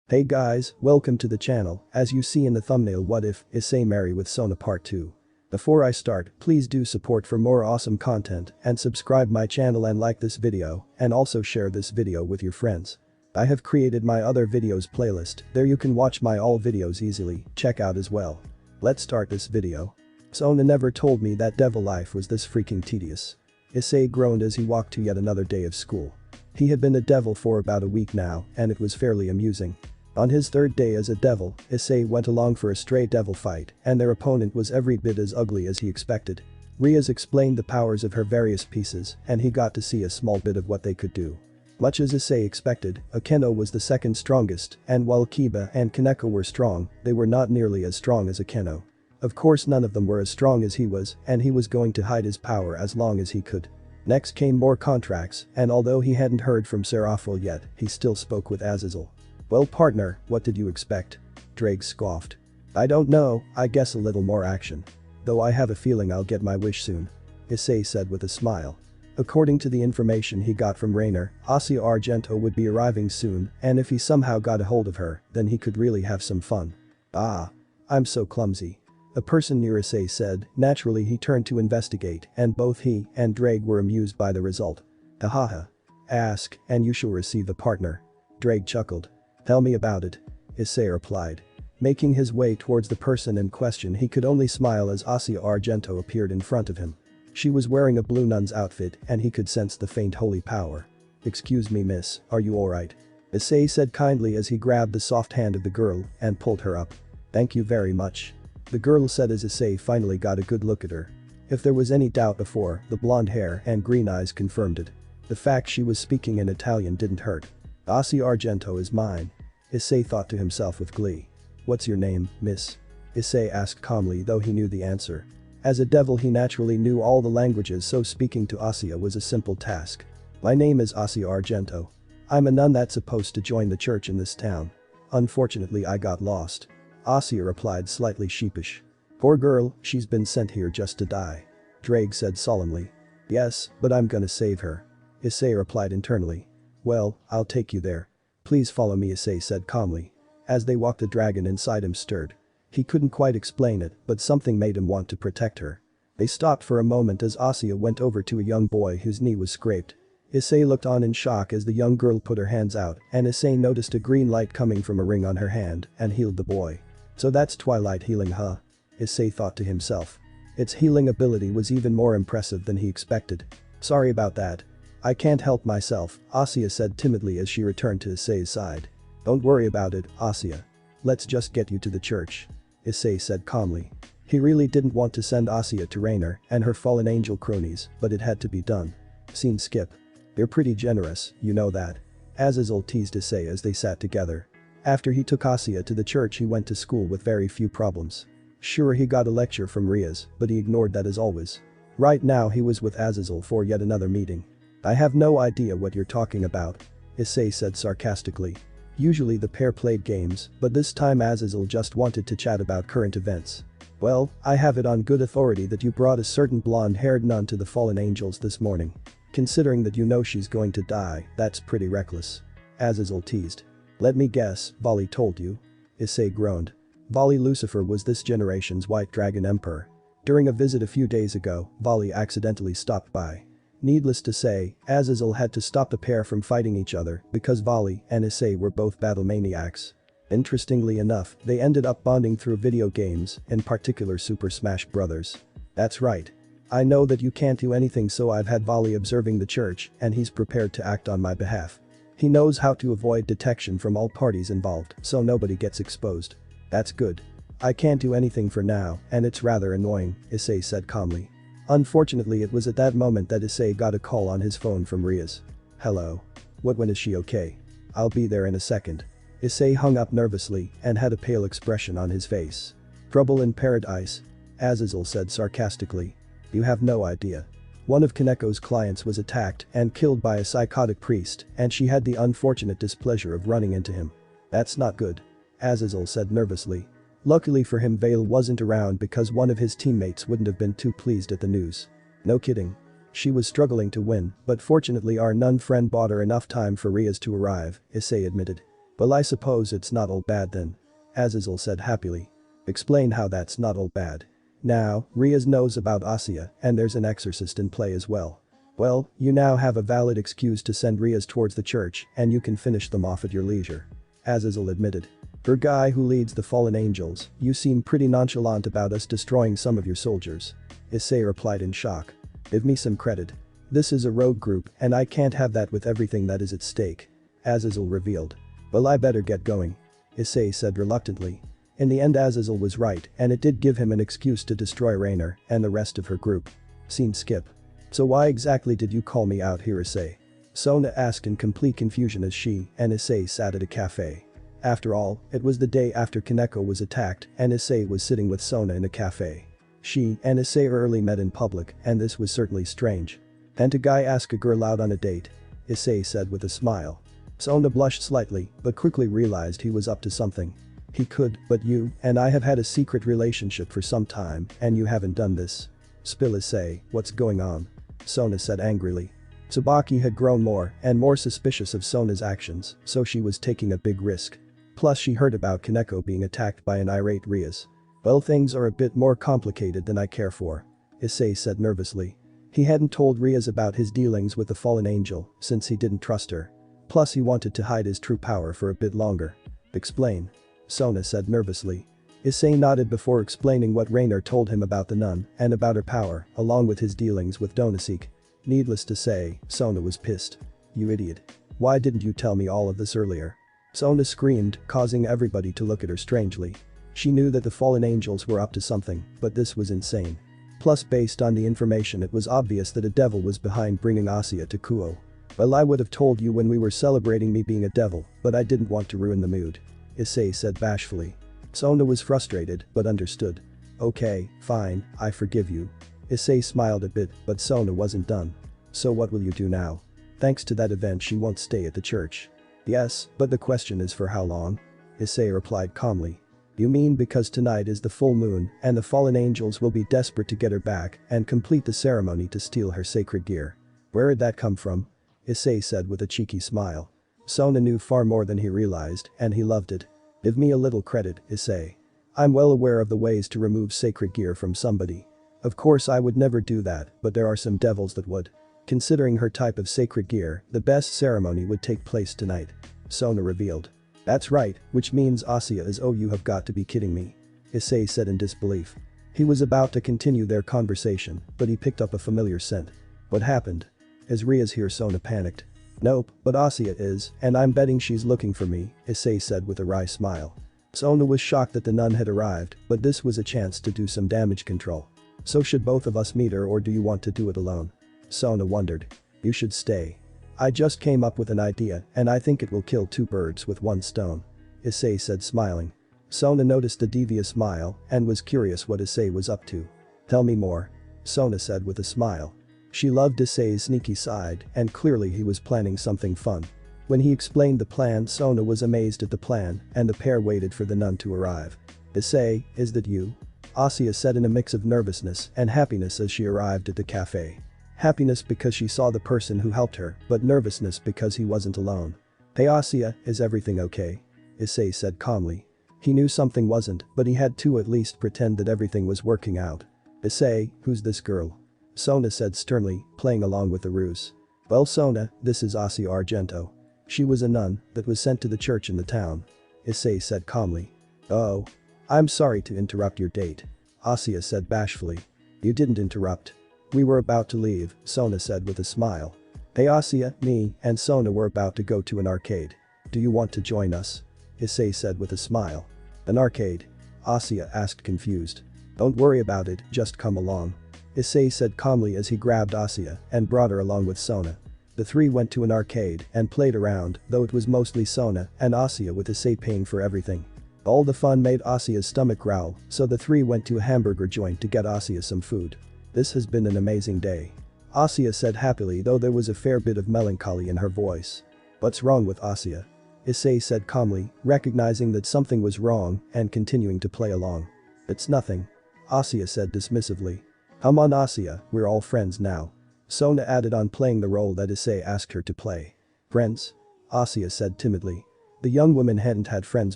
Hey guys, welcome to the channel. As you see in the thumbnail, what if Issei marry with Sona part 2. Before I start, please do support for more awesome content and subscribe my channel and like this video and also share this video with your friends. I have created my other videos playlist, there you can watch my all videos easily, check out as well. Let's start this video. Sona never told me that devil life was this freaking tedious. Issei groaned as he walked to yet another day of school. He had been a devil for about a week now and it was fairly amusing. On his third day as a devil, Issei went along for a stray devil fight and their opponent was every bit as ugly as he expected. Rias explained the powers of her various pieces and he got to see a small bit of what they could do. Much as Issei expected, Akeno was the second strongest and while Kiba and Kaneko were strong, they were not nearly as strong as Akeno. Of course none of them were as strong as he was and he was going to hide his power as long as he could. Next came more contracts and although he hadn't heard from Serafel yet, he still spoke with Azazel. Well partner, what did you expect? Drake scoffed. I don't know, I guess a little more action. Though I have a feeling I'll get my wish soon. Issei said with a smile. According to the information he got from Rainer, Asia Argento would be arriving soon and if he somehow got a hold of her, then he could really have some fun. Ah. I'm so clumsy. A person near Issei said. Naturally he turned to investigate and both he and Drake were amused by the result. Ahaha. Ask and you shall receive a partner. Drake chuckled. Tell me about it. Issei replied. Making his way towards the person in question he could only smile as Asia Argento appeared in front of him. She was wearing a blue nun's outfit and he could sense the faint holy power. Excuse me miss, are you alright? Issei said kindly as he grabbed the soft hand of the girl and pulled her up. Thank you very much. The girl said as Issei finally got a good look at her. If there was any doubt before, the blonde hair and green eyes confirmed it. The fact she was speaking in Italian didn't hurt. Asia Argento is mine. Issei thought to himself with glee. What's your name, miss? Issei asked calmly though he knew the answer. As a devil he naturally knew all the languages so speaking to Asia was a simple task. My name is Asia Argento. I'm a nun that's supposed to join the church in this town. Unfortunately I got lost. Asia replied slightly sheepish. Poor girl, she's been sent here just to die. Drake said solemnly. Yes, but I'm gonna save her. Issei replied internally. Well, I'll take you there. Please follow me, Issei said calmly. As they walked the dragon inside him stirred. He couldn't quite explain it, but something made him want to protect her. They stopped for a moment as Asia went over to a young boy whose knee was scraped. Issei looked on in shock as the young girl put her hands out and Issei noticed a green light coming from a ring on her hand and healed the boy. So that's Twilight healing huh? Issei thought to himself. Its healing ability was even more impressive than he expected. Sorry about that. I can't help myself, Asia said timidly as she returned to Issei's side. Don't worry about it, Asia. Let's just get you to the church. Issei said calmly. He really didn't want to send Asia to Rainer and her fallen angel cronies, but it had to be done. Scene skip. They're pretty generous, you know that. Azazel teased Issei as they sat together. After he took Asia to the church he went to school with very few problems. Sure he got a lecture from Rias, but he ignored that as always. Right now he was with Azazel for yet another meeting. I have no idea what you're talking about. Issei said sarcastically. Usually the pair played games, but this time Azazel just wanted to chat about current events. Well, I have it on good authority that you brought a certain blonde-haired nun to the fallen angels this morning. Considering that you know she's going to die, that's pretty reckless. Azazel teased. Let me guess, Vali told you? Issei groaned. Vali Lucifer was this generation's white dragon emperor. During a visit a few days ago, Vali accidentally stopped by. Needless to say, Azazel had to stop the pair from fighting each other because Vali and Issei were both battle maniacs. Interestingly enough, they ended up bonding through video games, in particular Super Smash Bros. That's right. I know that you can't do anything so I've had Vali observing the church and he's prepared to act on my behalf. He knows how to avoid detection from all parties involved so nobody gets exposed. That's good. I can't do anything for now and it's rather annoying, Issei said calmly. Unfortunately it was at that moment that Issei got a call on his phone from Rias. Hello. When is she okay? I'll be there in a second. Issei hung up nervously and had a pale expression on his face. Trouble in paradise? Azazel said sarcastically. You have no idea. One of Kaneko's clients was attacked and killed by a psychotic priest and she had the unfortunate displeasure of running into him. That's not good. Azazel said nervously. Luckily for him Vale wasn't around because one of his teammates wouldn't have been too pleased at the news. No kidding. She was struggling to win, but fortunately our nun friend bought her enough time for Rias to arrive, Issei admitted. Well, I suppose it's not all bad then. Azazel said happily. Explain how that's not all bad. Now, Rias knows about Asya and there's an exorcist in play as well. Well, you now have a valid excuse to send Rias towards the church and you can finish them off at your leisure. Azazel admitted. For a guy who leads the fallen angels, you seem pretty nonchalant about us destroying some of your soldiers. Issei replied in shock. Give me some credit. This is a rogue group and I can't have that with everything that is at stake. Azazel revealed. Well, I better get going. Issei said reluctantly. In the end, Azazel was right and it did give him an excuse to destroy Rainer and the rest of her group. Scene skip. So why exactly did you call me out here, Issei? Sona asked in complete confusion as she and Issei sat at a cafe. After all, it was the day after Kaneko was attacked and Issei was sitting with Sona in a cafe. She and Issei early met in public and this was certainly strange. And a guy ask a girl out on a date? Issei said with a smile. Sona blushed slightly but quickly realized he was up to something. He could, but you and I have had a secret relationship for some time and you haven't done this. Spill, Issei, what's going on? Sona said angrily. Tsubaki had grown more and more suspicious of Sona's actions, so she was taking a big risk. Plus she heard about Kaneko being attacked by an irate Rias. Well, things are a bit more complicated than I care for. Issei said nervously. He hadn't told Rias about his dealings with the fallen angel since he didn't trust her. Plus he wanted to hide his true power for a bit longer. Explain. Sona said nervously. Issei nodded before explaining what Rainer told him about the nun and about her power, along with his dealings with Donosik. Needless to say, Sona was pissed. You idiot. Why didn't you tell me all of this earlier? Sona screamed, causing everybody to look at her strangely. She knew that the fallen angels were up to something, but this was insane. Plus, based on the information, it was obvious that a devil was behind bringing Asya to Kuo. Well, I would have told you when we were celebrating me being a devil, but I didn't want to ruin the mood. Issei said bashfully. Sona was frustrated, but understood. Okay, fine, I forgive you. Issei smiled a bit, but Sona wasn't done. So what will you do now? Thanks to that event she won't stay at the church. Yes, but the question is for how long? Issei replied calmly. You mean because tonight is the full moon and the fallen angels will be desperate to get her back and complete the ceremony to steal her sacred gear. Where'd that come from? Issei said with a cheeky smile. Sona knew far more than he realized and he loved it. Give me a little credit, Issei. I'm well aware of the ways to remove sacred gear from somebody. Of course I would never do that, but there are some devils that would. Considering her type of sacred gear, the best ceremony would take place tonight. Sona revealed. That's right, which means Asya is. Oh, you have got to be kidding me. Issei said in disbelief. He was about to continue their conversation, but he picked up a familiar scent. What happened? Is Rias here? Sona panicked. Nope, but Asya is, and I'm betting she's looking for me, Issei said with a wry smile. Sona was shocked that the nun had arrived, but this was a chance to do some damage control. So should both of us meet her or do you want to do it alone? Sona wondered. You should stay. I just came up with an idea and I think it will kill two birds with one stone. Issei said smiling. Sona noticed the devious smile and was curious what Issei was up to. Tell me more. Sona said with a smile. She loved Issei's sneaky side and clearly he was planning something fun. When he explained the plan, Sona was amazed at the plan and the pair waited for the nun to arrive. Issei, is that you? Asya said in a mix of nervousness and happiness as she arrived at the cafe. Happiness because she saw the person who helped her, but nervousness because he wasn't alone. Hey Asya, is everything okay? Issei said calmly. He knew something wasn't, but he had to at least pretend that everything was working out. Issei, who's this girl? Sona said sternly, playing along with the ruse. Well Sona, this is Asya Argento. She was a nun that was sent to the church in the town. Issei said calmly. Oh. I'm sorry to interrupt your date. Asya said bashfully. You didn't interrupt. We were about to leave, Sona said with a smile. Hey Asya, me and Sona were about to go to an arcade. Do you want to join us? Issei said with a smile. An arcade? Asya asked confused. Don't worry about it, just come along. Issei said calmly as he grabbed Asya and brought her along with Sona. The three went to an arcade and played around, though it was mostly Sona and Asya with Issei paying for everything. All the fun made Asya's stomach growl, so the three went to a hamburger joint to get Asya some food. This has been an amazing day. Asya said happily, though there was a fair bit of melancholy in her voice. What's wrong with Asya? Issei said calmly, recognizing that something was wrong and continuing to play along. It's nothing. Asya said dismissively. Come on Asya, we're all friends now. Sona added on, playing the role that Issei asked her to play. Friends? Asya said timidly. The young woman hadn't had friends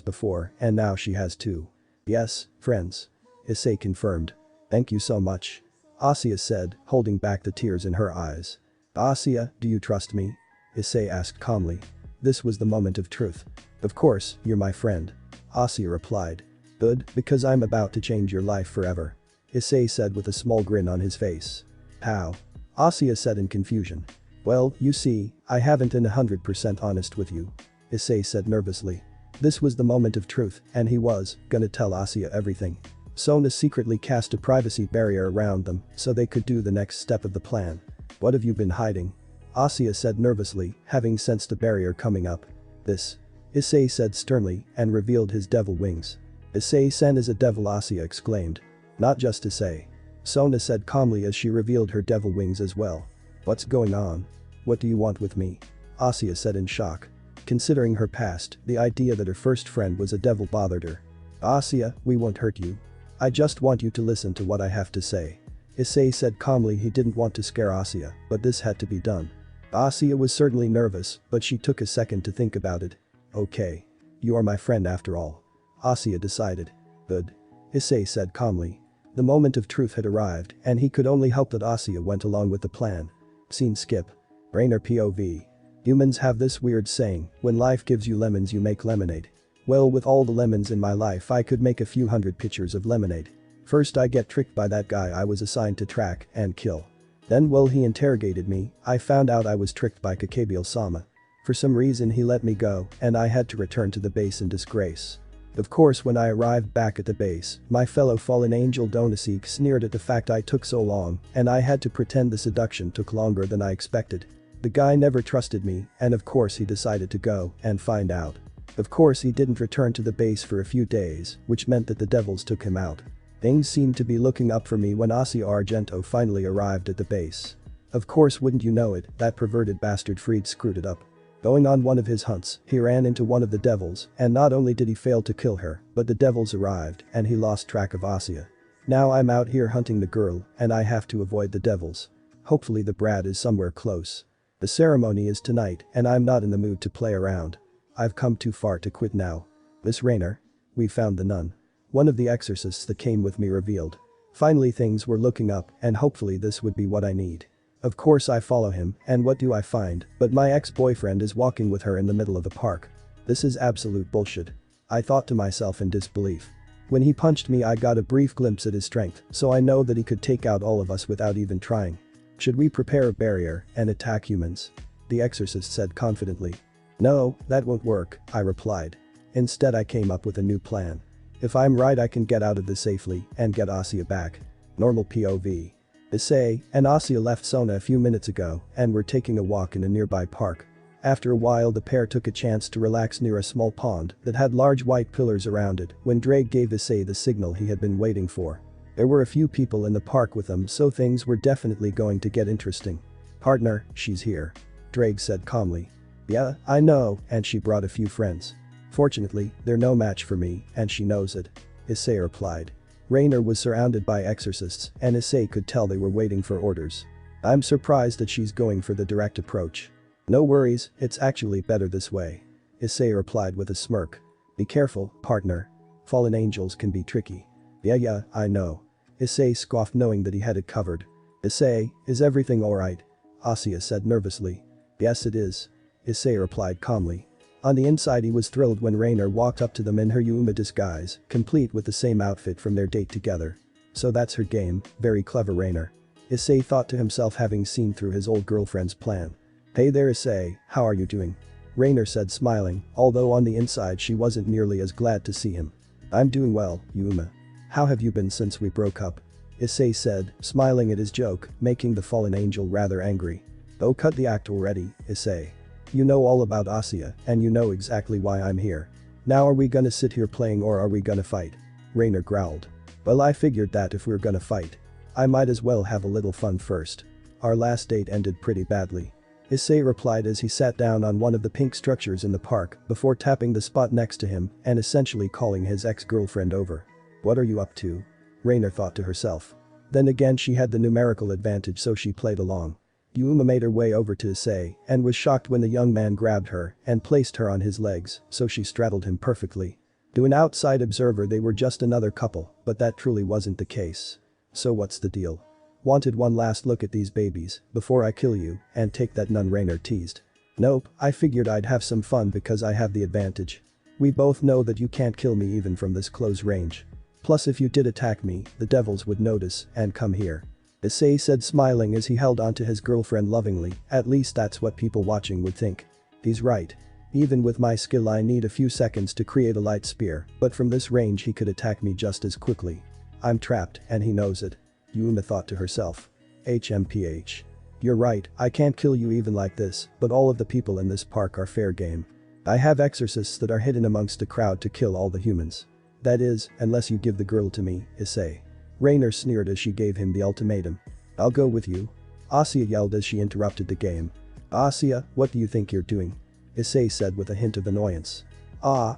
before and now she has two. Yes, friends. Issei confirmed. Thank you so much. Asya said, holding back the tears in her eyes. Asya, do you trust me? Issei asked calmly. This was the moment of truth. Of course, you're my friend. Asya replied. Good, because I'm about to change your life forever. Issei said with a small grin on his face. How? Asya said in confusion. Well, you see, I haven't been 100% honest with you. Issei said nervously. This was the moment of truth and he was gonna tell Asya everything. Sona secretly cast a privacy barrier around them so they could do the next step of the plan. What have you been hiding? Asya said nervously, having sensed the barrier coming up. This. Issei said sternly and revealed his devil wings. Issei-sen is a devil, Asya exclaimed. Not just Issei. Sona said calmly as she revealed her devil wings as well. What's going on? What do you want with me? Asya said in shock. Considering her past, the idea that her first friend was a devil bothered her. Asya, we won't hurt you. I just want you to listen to what I have to say. Issei said calmly he didn't want to scare Asya, but this had to be done. Asya was certainly nervous, but she took a second to think about it. Okay. You are my friend after all. Asya decided. Good. Issei said calmly. The moment of truth had arrived and he could only hope that Asya went along with the plan. Scene skip. Rainer POV. Humans have this weird saying, when life gives you lemons you make lemonade. Well, with all the lemons in my life I could make a few hundred pitchers of lemonade. First I get tricked by that guy I was assigned to track and kill. Then while he interrogated me, I found out I was tricked by Imperial-sama. For some reason he let me go and I had to return to the base in disgrace. Of course when I arrived back at the base, my fellow fallen angel Donasik sneered at the fact I took so long and I had to pretend the seduction took longer than I expected. The guy never trusted me and of course he decided to go and find out. Of course he didn't return to the base for a few days, which meant that the devils took him out. Things seemed to be looking up for me when Asya Argento finally arrived at the base. Of course wouldn't you know it, that perverted bastard Fried screwed it up. Going on one of his hunts, he ran into one of the devils and not only did he fail to kill her, but the devils arrived and he lost track of Asya. Now I'm out here hunting the girl and I have to avoid the devils. Hopefully the brat is somewhere close. The ceremony is tonight and I'm not in the mood to play around. I've come too far to quit now. Miss Rainer? We found the nun. One of the exorcists that came with me revealed. Finally things were looking up and hopefully this would be what I need. Of course I follow him and what do I find but my ex-boyfriend is walking with her in the middle of the park. This is absolute bullshit. I thought to myself in disbelief. When he punched me I got a brief glimpse at his strength so I know that he could take out all of us without even trying. Should we prepare a barrier and attack humans? The exorcist said confidently. No, that won't work, I replied. Instead I came up with a new plan. If I'm right I can get out of this safely and get Asya back. Normal POV. Issei and Asya left Sona a few minutes ago and were taking a walk in a nearby park. After a while the pair took a chance to relax near a small pond that had large white pillars around it when Drake gave Issei the signal he had been waiting for. There were a few people in the park with them so things were definitely going to get interesting. Partner, she's here. Drake said calmly. Yeah, I know, and she brought a few friends. Fortunately, they're no match for me and she knows it. Issei replied. Rainer was surrounded by exorcists and Issei could tell they were waiting for orders. I'm surprised that she's going for the direct approach. No worries, it's actually better this way. Issei replied with a smirk. Be careful, partner. Fallen angels can be tricky. Yeah, I know. Issei scoffed knowing that he had it covered. Issei, is everything alright? Asya said nervously. Yes it is. Issei replied calmly. On the inside he was thrilled when Rainer walked up to them in her Yuma disguise, complete with the same outfit from their date together. So that's her game, very clever Rainer. Issei thought to himself having seen through his old girlfriend's plan. Hey there Issei, how are you doing? Rainer said smiling, although on the inside she wasn't nearly as glad to see him. I'm doing well, Yuma. How have you been since we broke up? Issei said, smiling at his joke, making the fallen angel rather angry. Oh cut the act already, Issei. You know all about Asya and you know exactly why I'm here. Now are we gonna sit here playing or are we gonna fight? Rainer growled. Well I figured that if we're gonna fight, I might as well have a little fun first. Our last date ended pretty badly. Issei replied as he sat down on one of the pink structures in the park before tapping the spot next to him and essentially calling his ex-girlfriend over. What are you up to? Rainer thought to herself. Then again she had the numerical advantage so she played along. Yuma made her way over to Issei and was shocked when the young man grabbed her and placed her on his legs so she straddled him perfectly. To an outside observer they were just another couple, but that truly wasn't the case. So what's the deal? Wanted one last look at these babies before I kill you and take that nun, Rainer teased. Nope, I figured I'd have some fun because I have the advantage. We both know that you can't kill me even from this close range. Plus if you did attack me, the devils would notice and come here. Issei said smiling as he held onto his girlfriend lovingly, at least that's what people watching would think. He's right. Even with my skill I need a few seconds to create a light spear, but from this range he could attack me just as quickly. I'm trapped and he knows it. Yuma thought to herself. HMPH. You're right, I can't kill you even like this, but all of the people in this park are fair game. I have exorcists that are hidden amongst the crowd to kill all the humans. That is, unless you give the girl to me, Issei. Rainer sneered as she gave him the ultimatum. I'll go with you. Asya yelled as she interrupted the game. Asya, what do you think you're doing? Issei said with a hint of annoyance.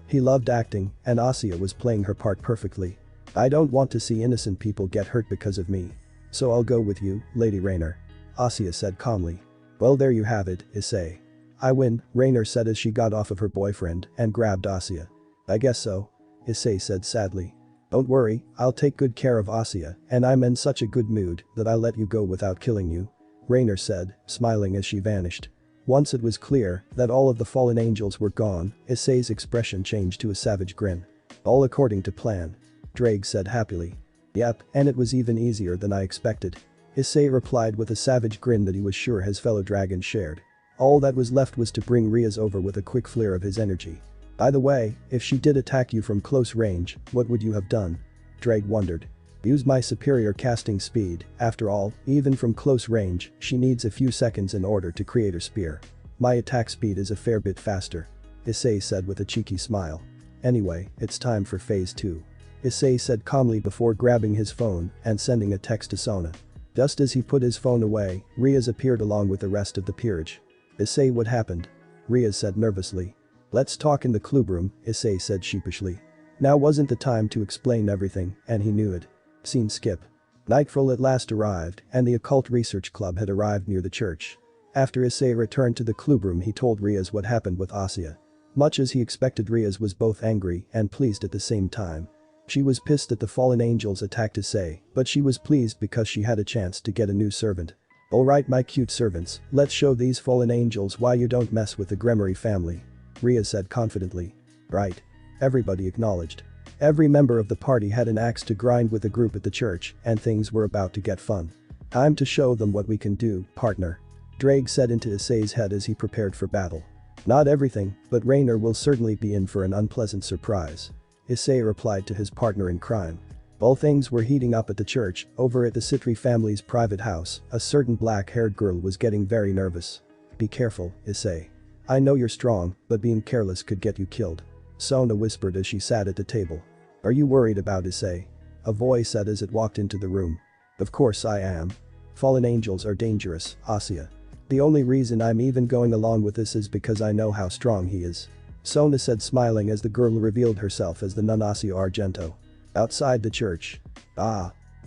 He loved acting, and Asya was playing her part perfectly. I don't want to see innocent people get hurt because of me. So I'll go with you, Lady Rainer. Asya said calmly. Well there you have it, Issei. I win, Rainer said as she got off of her boyfriend and grabbed Asya. I guess so. Issei said sadly. Don't worry, I'll take good care of Asya, and I'm in such a good mood that I'll let you go without killing you. Rainer said, smiling as she vanished. Once it was clear that all of the fallen angels were gone, Issei's expression changed to a savage grin. All according to plan. Drake said happily. Yep, and it was even easier than I expected. Issei replied with a savage grin that he was sure his fellow dragons shared. All that was left was to bring Rias over with a quick flare of his energy. By the way, if she did attack you from close range, what would you have done? Drake wondered. Use my superior casting speed, after all, even from close range, she needs a few seconds in order to create her spear. My attack speed is a fair bit faster. Issei said with a cheeky smile. Anyway, it's time for phase 2. Issei said calmly before grabbing his phone and sending a text to Sona. Just as he put his phone away, Rias appeared along with the rest of the peerage. Issei, what happened? Rias said nervously. Let's talk in the clubroom, Issei said sheepishly. Now wasn't the time to explain everything, and he knew it. Scene skip. Nightfall at last arrived, and the occult research club had arrived near the church. After Issei returned to the clubroom he told Rias what happened with Asya. Much as he expected, Rias was both angry and pleased at the same time. She was pissed that the fallen angels attacked Issei, but she was pleased because she had a chance to get a new servant. Alright my cute servants, let's show these fallen angels why you don't mess with the Gremory family. Rias said confidently. Right. Everybody acknowledged. Every member of the party had an axe to grind with the group at the church, and things were about to get fun. Time to show them what we can do, partner. Drake said into Issei's head as he prepared for battle. Not everything, but Rainer will certainly be in for an unpleasant surprise. Issei replied to his partner in crime. While things were heating up at the church, over at the Sitri family's private house, a certain black-haired girl was getting very nervous. Be careful, Issei. I know you're strong, but being careless could get you killed. Sona whispered as she sat at the table. Are you worried about Issei? A voice said as it walked into the room. Of course I am. Fallen angels are dangerous, Asya. The only reason I'm even going along with this is because I know how strong he is. Sona said smiling as the girl revealed herself as the nun Asya Argento. Outside the church.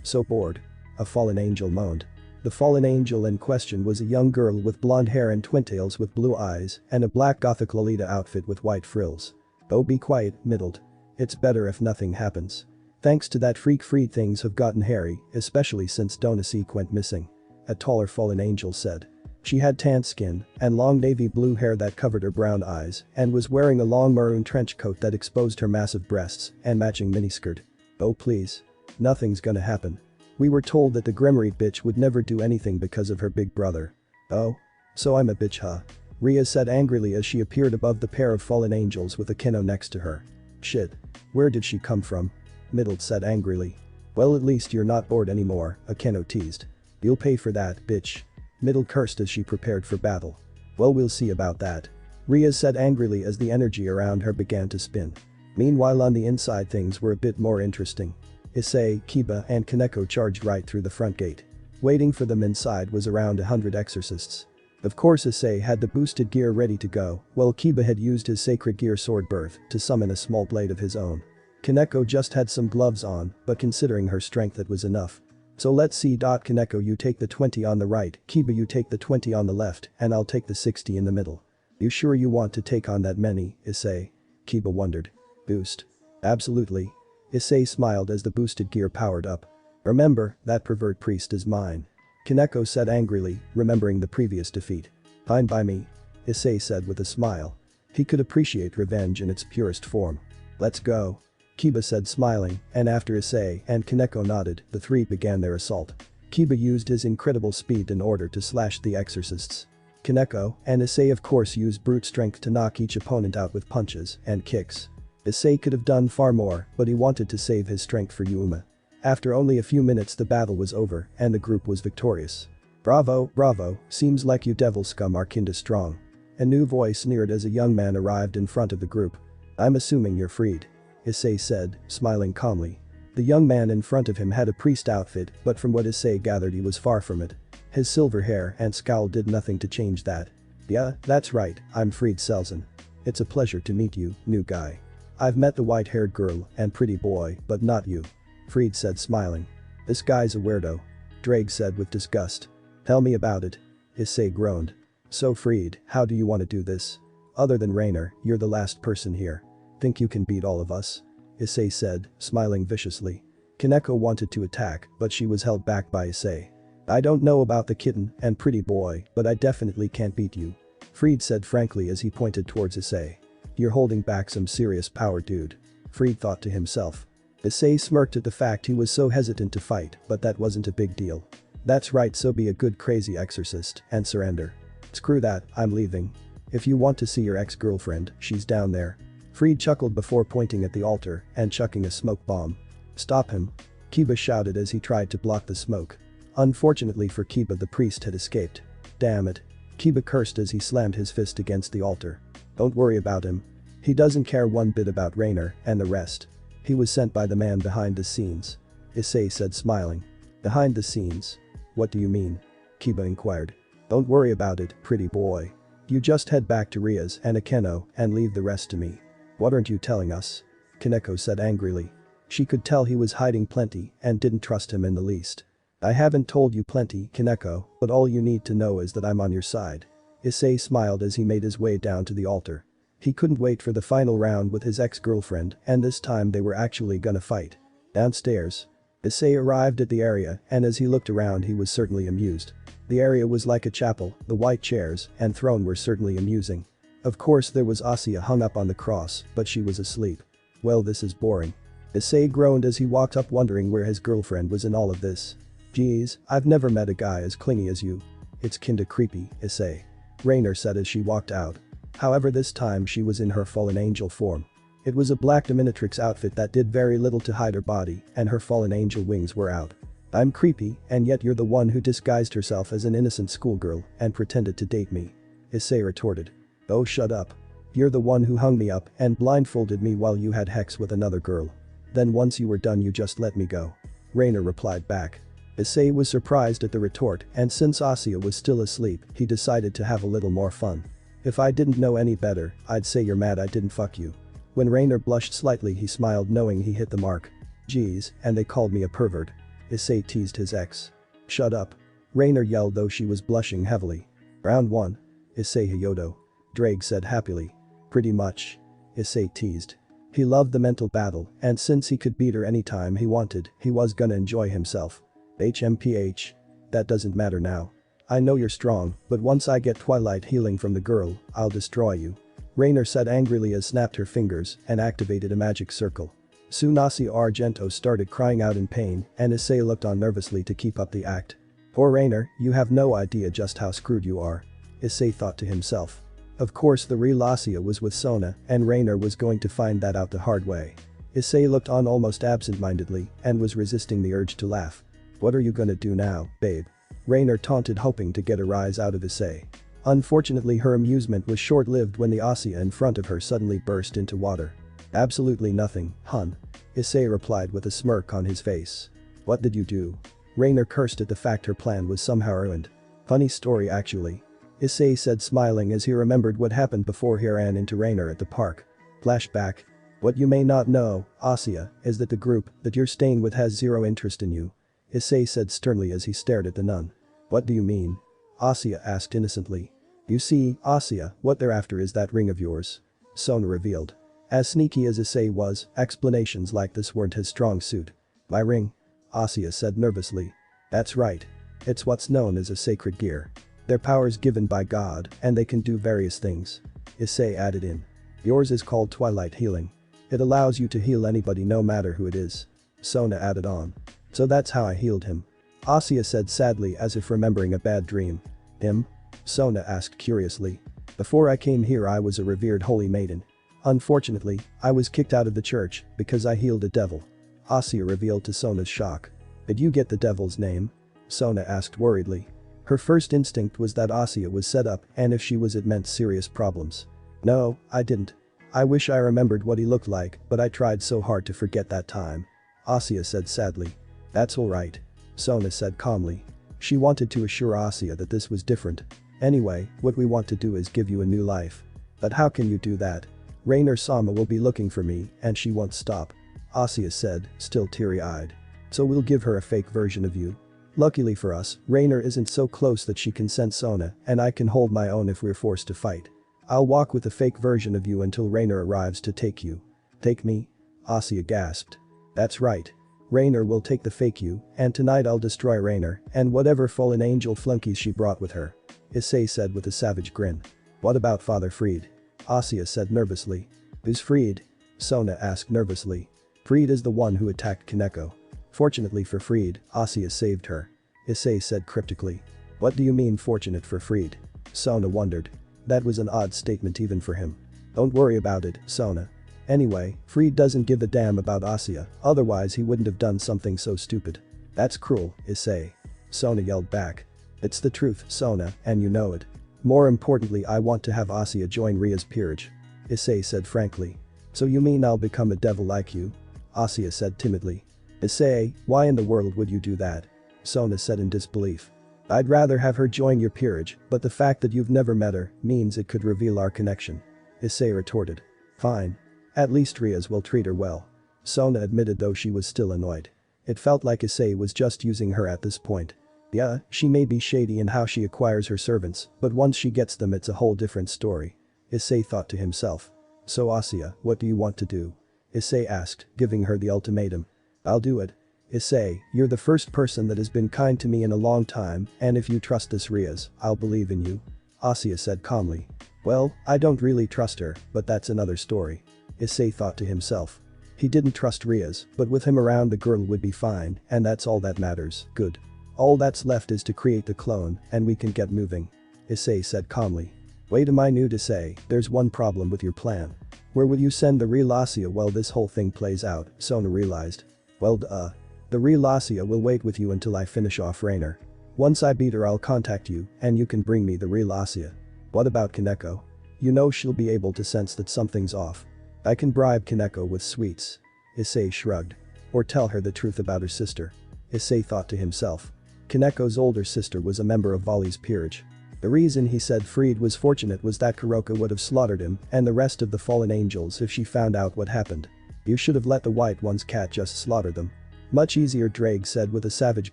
So bored. A fallen angel moaned. The fallen angel in question was a young girl with blonde hair and twin tails with blue eyes and a black gothic Lolita outfit with white frills. Oh be quiet, middled. It's better if nothing happens. Thanks to that freak things have gotten hairy, especially since Donasik went missing. A taller fallen angel said. She had tan skin and long navy blue hair that covered her brown eyes and was wearing a long maroon trench coat that exposed her massive breasts and matching miniskirt. Oh please. Nothing's gonna happen. We were told that the Gremory bitch would never do anything because of her big brother. Oh? So I'm a bitch, huh? Rias said angrily as she appeared above the pair of fallen angels with a kino next to her. Shit. Where did she come from? Middled said angrily. Well at least you're not bored anymore, Akeno teased. You'll pay for that, bitch. Middle cursed as she prepared for battle. Well we'll see about that. Rias said angrily as the energy around her began to spin. Meanwhile on the inside things were a bit more interesting. Issei, Kiba and Kaneko charged right through the front gate. Waiting for them inside was around 100 exorcists. Of course Issei had the boosted gear ready to go, while Kiba had used his sacred gear sword birth to summon a small blade of his own. Kaneko just had some gloves on, but considering her strength it was enough. So let's see. Kaneko, you take the 20 on the right, Kiba, you take the 20 on the left, and I'll take the 60 in the middle. You sure you want to take on that many, Issei? Kiba wondered. Boost. Absolutely. Issei smiled as the boosted gear powered up. Remember, that pervert priest is mine. Kaneko said angrily, remembering the previous defeat. Fine by me. Issei said with a smile. He could appreciate revenge in its purest form. Let's go. Kiba said smiling, and after Issei and Kaneko nodded, the three began their assault. Kiba used his incredible speed in order to slash the exorcists. Kaneko and Issei of course used brute strength to knock each opponent out with punches and kicks. Issei could have done far more, but he wanted to save his strength for Yuma. After only a few minutes the battle was over and the group was victorious. Bravo, bravo, seems like you devil scum are kinda strong. A new voice sneered as a young man arrived in front of the group. I'm assuming you're freed. Issei said, smiling calmly. The young man in front of him had a priest outfit, but from what Issei gathered he was far from it. His silver hair and scowl did nothing to change that. Yeah, that's right, I'm freed Selzen. It's a pleasure to meet you, new guy. I've met the white-haired girl and pretty boy, but not you. Fried said smiling. This guy's a weirdo. Drake said with disgust. Tell me about it. Issei groaned. So Fried, how do you want to do this? Other than Rainer, you're the last person here. Think you can beat all of us? Issei said, smiling viciously. Kaneko wanted to attack, but she was held back by Issei. I don't know about the kitten and pretty boy, but I definitely can't beat you. Fried said frankly as he pointed towards Issei. You're holding back some serious power, dude. Fried thought to himself. Issei smirked at the fact he was so hesitant to fight, but that wasn't a big deal. That's right, so be a good crazy exorcist and surrender. Screw that, I'm leaving. If you want to see your ex-girlfriend, she's down there. Fried chuckled before pointing at the altar and chucking a smoke bomb. Stop him. Kiba shouted as he tried to block the smoke. Unfortunately for Kiba, the priest had escaped. Damn it. Kiba cursed as he slammed his fist against the altar. Don't worry about him. He doesn't care one bit about Rainer and the rest. He was sent by the man behind the scenes. Issei said smiling. Behind the scenes? What do you mean? Kiba inquired. Don't worry about it, pretty boy. You just head back to Rias and Akeno and leave the rest to me. What aren't you telling us? Kaneko said angrily. She could tell he was hiding plenty and didn't trust him in the least. I haven't told you plenty, Kaneko, but all you need to know is that I'm on your side. Issei smiled as he made his way down to the altar. He couldn't wait for the final round with his ex-girlfriend, and this time they were actually gonna fight. Downstairs. Issei arrived at the area, and as he looked around he was certainly amused. The area was like a chapel, the white chairs and throne were certainly amusing. Of course there was Asya hung up on the cross, but she was asleep. Well, this is boring. Issei groaned as he walked up wondering where his girlfriend was in all of this. Geez, I've never met a guy as clingy as you. It's kinda creepy, Issei. Rainer said as she walked out. However, this time she was in her fallen angel form. It was a black dominatrix outfit that did very little to hide her body, and her fallen angel wings were out. I'm creepy, and yet you're the one who disguised herself as an innocent schoolgirl and pretended to date me. Issei retorted. Oh, shut up. You're the one who hung me up and blindfolded me while you had sex with another girl. Then once you were done you just let me go. Rainer replied back. Issei was surprised at the retort, and since Asya was still asleep, he decided to have a little more fun. If I didn't know any better, I'd say you're mad I didn't fuck you. When Rainer blushed slightly he smiled knowing he hit the mark. Geez, and they called me a pervert. Issei teased his ex. Shut up. Rainer yelled though she was blushing heavily. Round 1. Issei Hyoudou. Drake said happily. Pretty much. Issei teased. He loved the mental battle, and since he could beat her anytime he wanted, he was gonna enjoy himself. HMPH. That doesn't matter now. I know you're strong, but once I get Twilight healing from the girl, I'll destroy you. Rainer said angrily as snapped her fingers and activated a magic circle. Tsunasi Argento started crying out in pain, and Issei looked on nervously to keep up the act. Poor Rainer, you have no idea just how screwed you are. Issei thought to himself. Of course the real Asya was with Sona, and Rainer was going to find that out the hard way. Issei looked on almost absent-mindedly and was resisting the urge to laugh. What are you gonna do now, babe? Rainer taunted, hoping to get a rise out of Issei. Unfortunately her amusement was short-lived when the Asya in front of her suddenly burst into water. Absolutely nothing, hun. Issei replied with a smirk on his face. What did you do? Rainer cursed at the fact her plan was somehow ruined. Funny story actually. Issei said smiling as he remembered what happened before he ran into Rainer at the park. Flashback. What you may not know, Asya, is that the group that you're staying with has zero interest in you. Issei said sternly as he stared at the nun. What do you mean? Asya asked innocently. You see, Asya, what they're after is that ring of yours. Sona revealed. As sneaky as Issei was, explanations like this weren't his strong suit. My ring? Asya said nervously. That's right. It's what's known as a sacred gear. Their powers given by God, and they can do various things. Issei added in. Yours is called Twilight Healing. It allows you to heal anybody no matter who it is. Sona added on. So that's how I healed him. Asya said sadly as if remembering a bad dream. Him? Sona asked curiously. Before I came here I was a revered holy maiden. Unfortunately, I was kicked out of the church because I healed a devil. Asya revealed to Sona's shock. Did you get the devil's name? Sona asked worriedly. Her first instinct was that Asya was set up and if she was it meant serious problems. No, I didn't. I wish I remembered what he looked like, but I tried so hard to forget that time. Asya said sadly. That's alright. Sona said calmly. She wanted to assure Asya that this was different. Anyway, what we want to do is give you a new life. But how can you do that? Rainer-sama will be looking for me and she won't stop. Asya said, still teary-eyed. So we'll give her a fake version of you. Luckily for us, Rainer isn't so close that she can sense Sona and I can hold my own if we're forced to fight. I'll walk with a fake version of you until Rainer arrives to take you. Take me? Asya gasped. That's right. Rainer will take the fake you, and tonight I'll destroy Rainer and whatever fallen angel flunkies she brought with her. Issei said with a savage grin. What about Father Fried? Asya said nervously. Who's Fried? Sona asked nervously. Fried is the one who attacked Kaneko. Fortunately for Fried, Asya saved her. Issei said cryptically. What do you mean fortunate for Fried? Sona wondered. That was an odd statement even for him. Don't worry about it, Sona. Anyway, Fried doesn't give a damn about Asya, otherwise he wouldn't have done something so stupid. That's cruel, Issei. Sona yelled back. It's the truth, Sona, and you know it. More importantly I want to have Asya join Rias' peerage. Issei said frankly. So you mean I'll become a devil like you? Asya said timidly. Issei, why in the world would you do that? Sona said in disbelief. I'd rather have her join your peerage, but the fact that you've never met her means it could reveal our connection. Issei retorted. Fine. At least Rias will treat her well. Sona admitted though she was still annoyed. It felt like Issei was just using her at this point. Yeah, she may be shady in how she acquires her servants, but once she gets them it's a whole different story. Issei thought to himself. So Asya, what do you want to do? Issei asked, giving her the ultimatum. I'll do it. Issei, you're the first person that has been kind to me in a long time, and if you trust this Rias, I'll believe in you. Asya said calmly. Well, I don't really trust her, but that's another story. Issei thought to himself. He didn't trust Rias, but with him around the girl would be fine, and that's all that matters, good. All that's left is to create the clone, and we can get moving. Issei said calmly. Wait a minute Issei, there's one problem with your plan. Where will you send the real Asya while this whole thing plays out? Sona realized. Well duh. The real Asya will wait with you until I finish off Rainer. Once I beat her I'll contact you, and you can bring me the real Asya. What about Kaneko? You know she'll be able to sense that something's off. I can bribe Kaneko with sweets. Issei shrugged. Or tell her the truth about her sister. Issei thought to himself. Kaneko's older sister was a member of Vali's peerage. The reason he said Fried was fortunate was that Kuroka would have slaughtered him and the rest of the fallen angels if she found out what happened. You should have let the white one's cat just slaughter them. Much easier, Drake said with a savage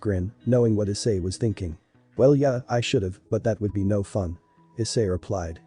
grin, knowing what Issei was thinking. Well yeah, I should have, but that would be no fun. Issei replied.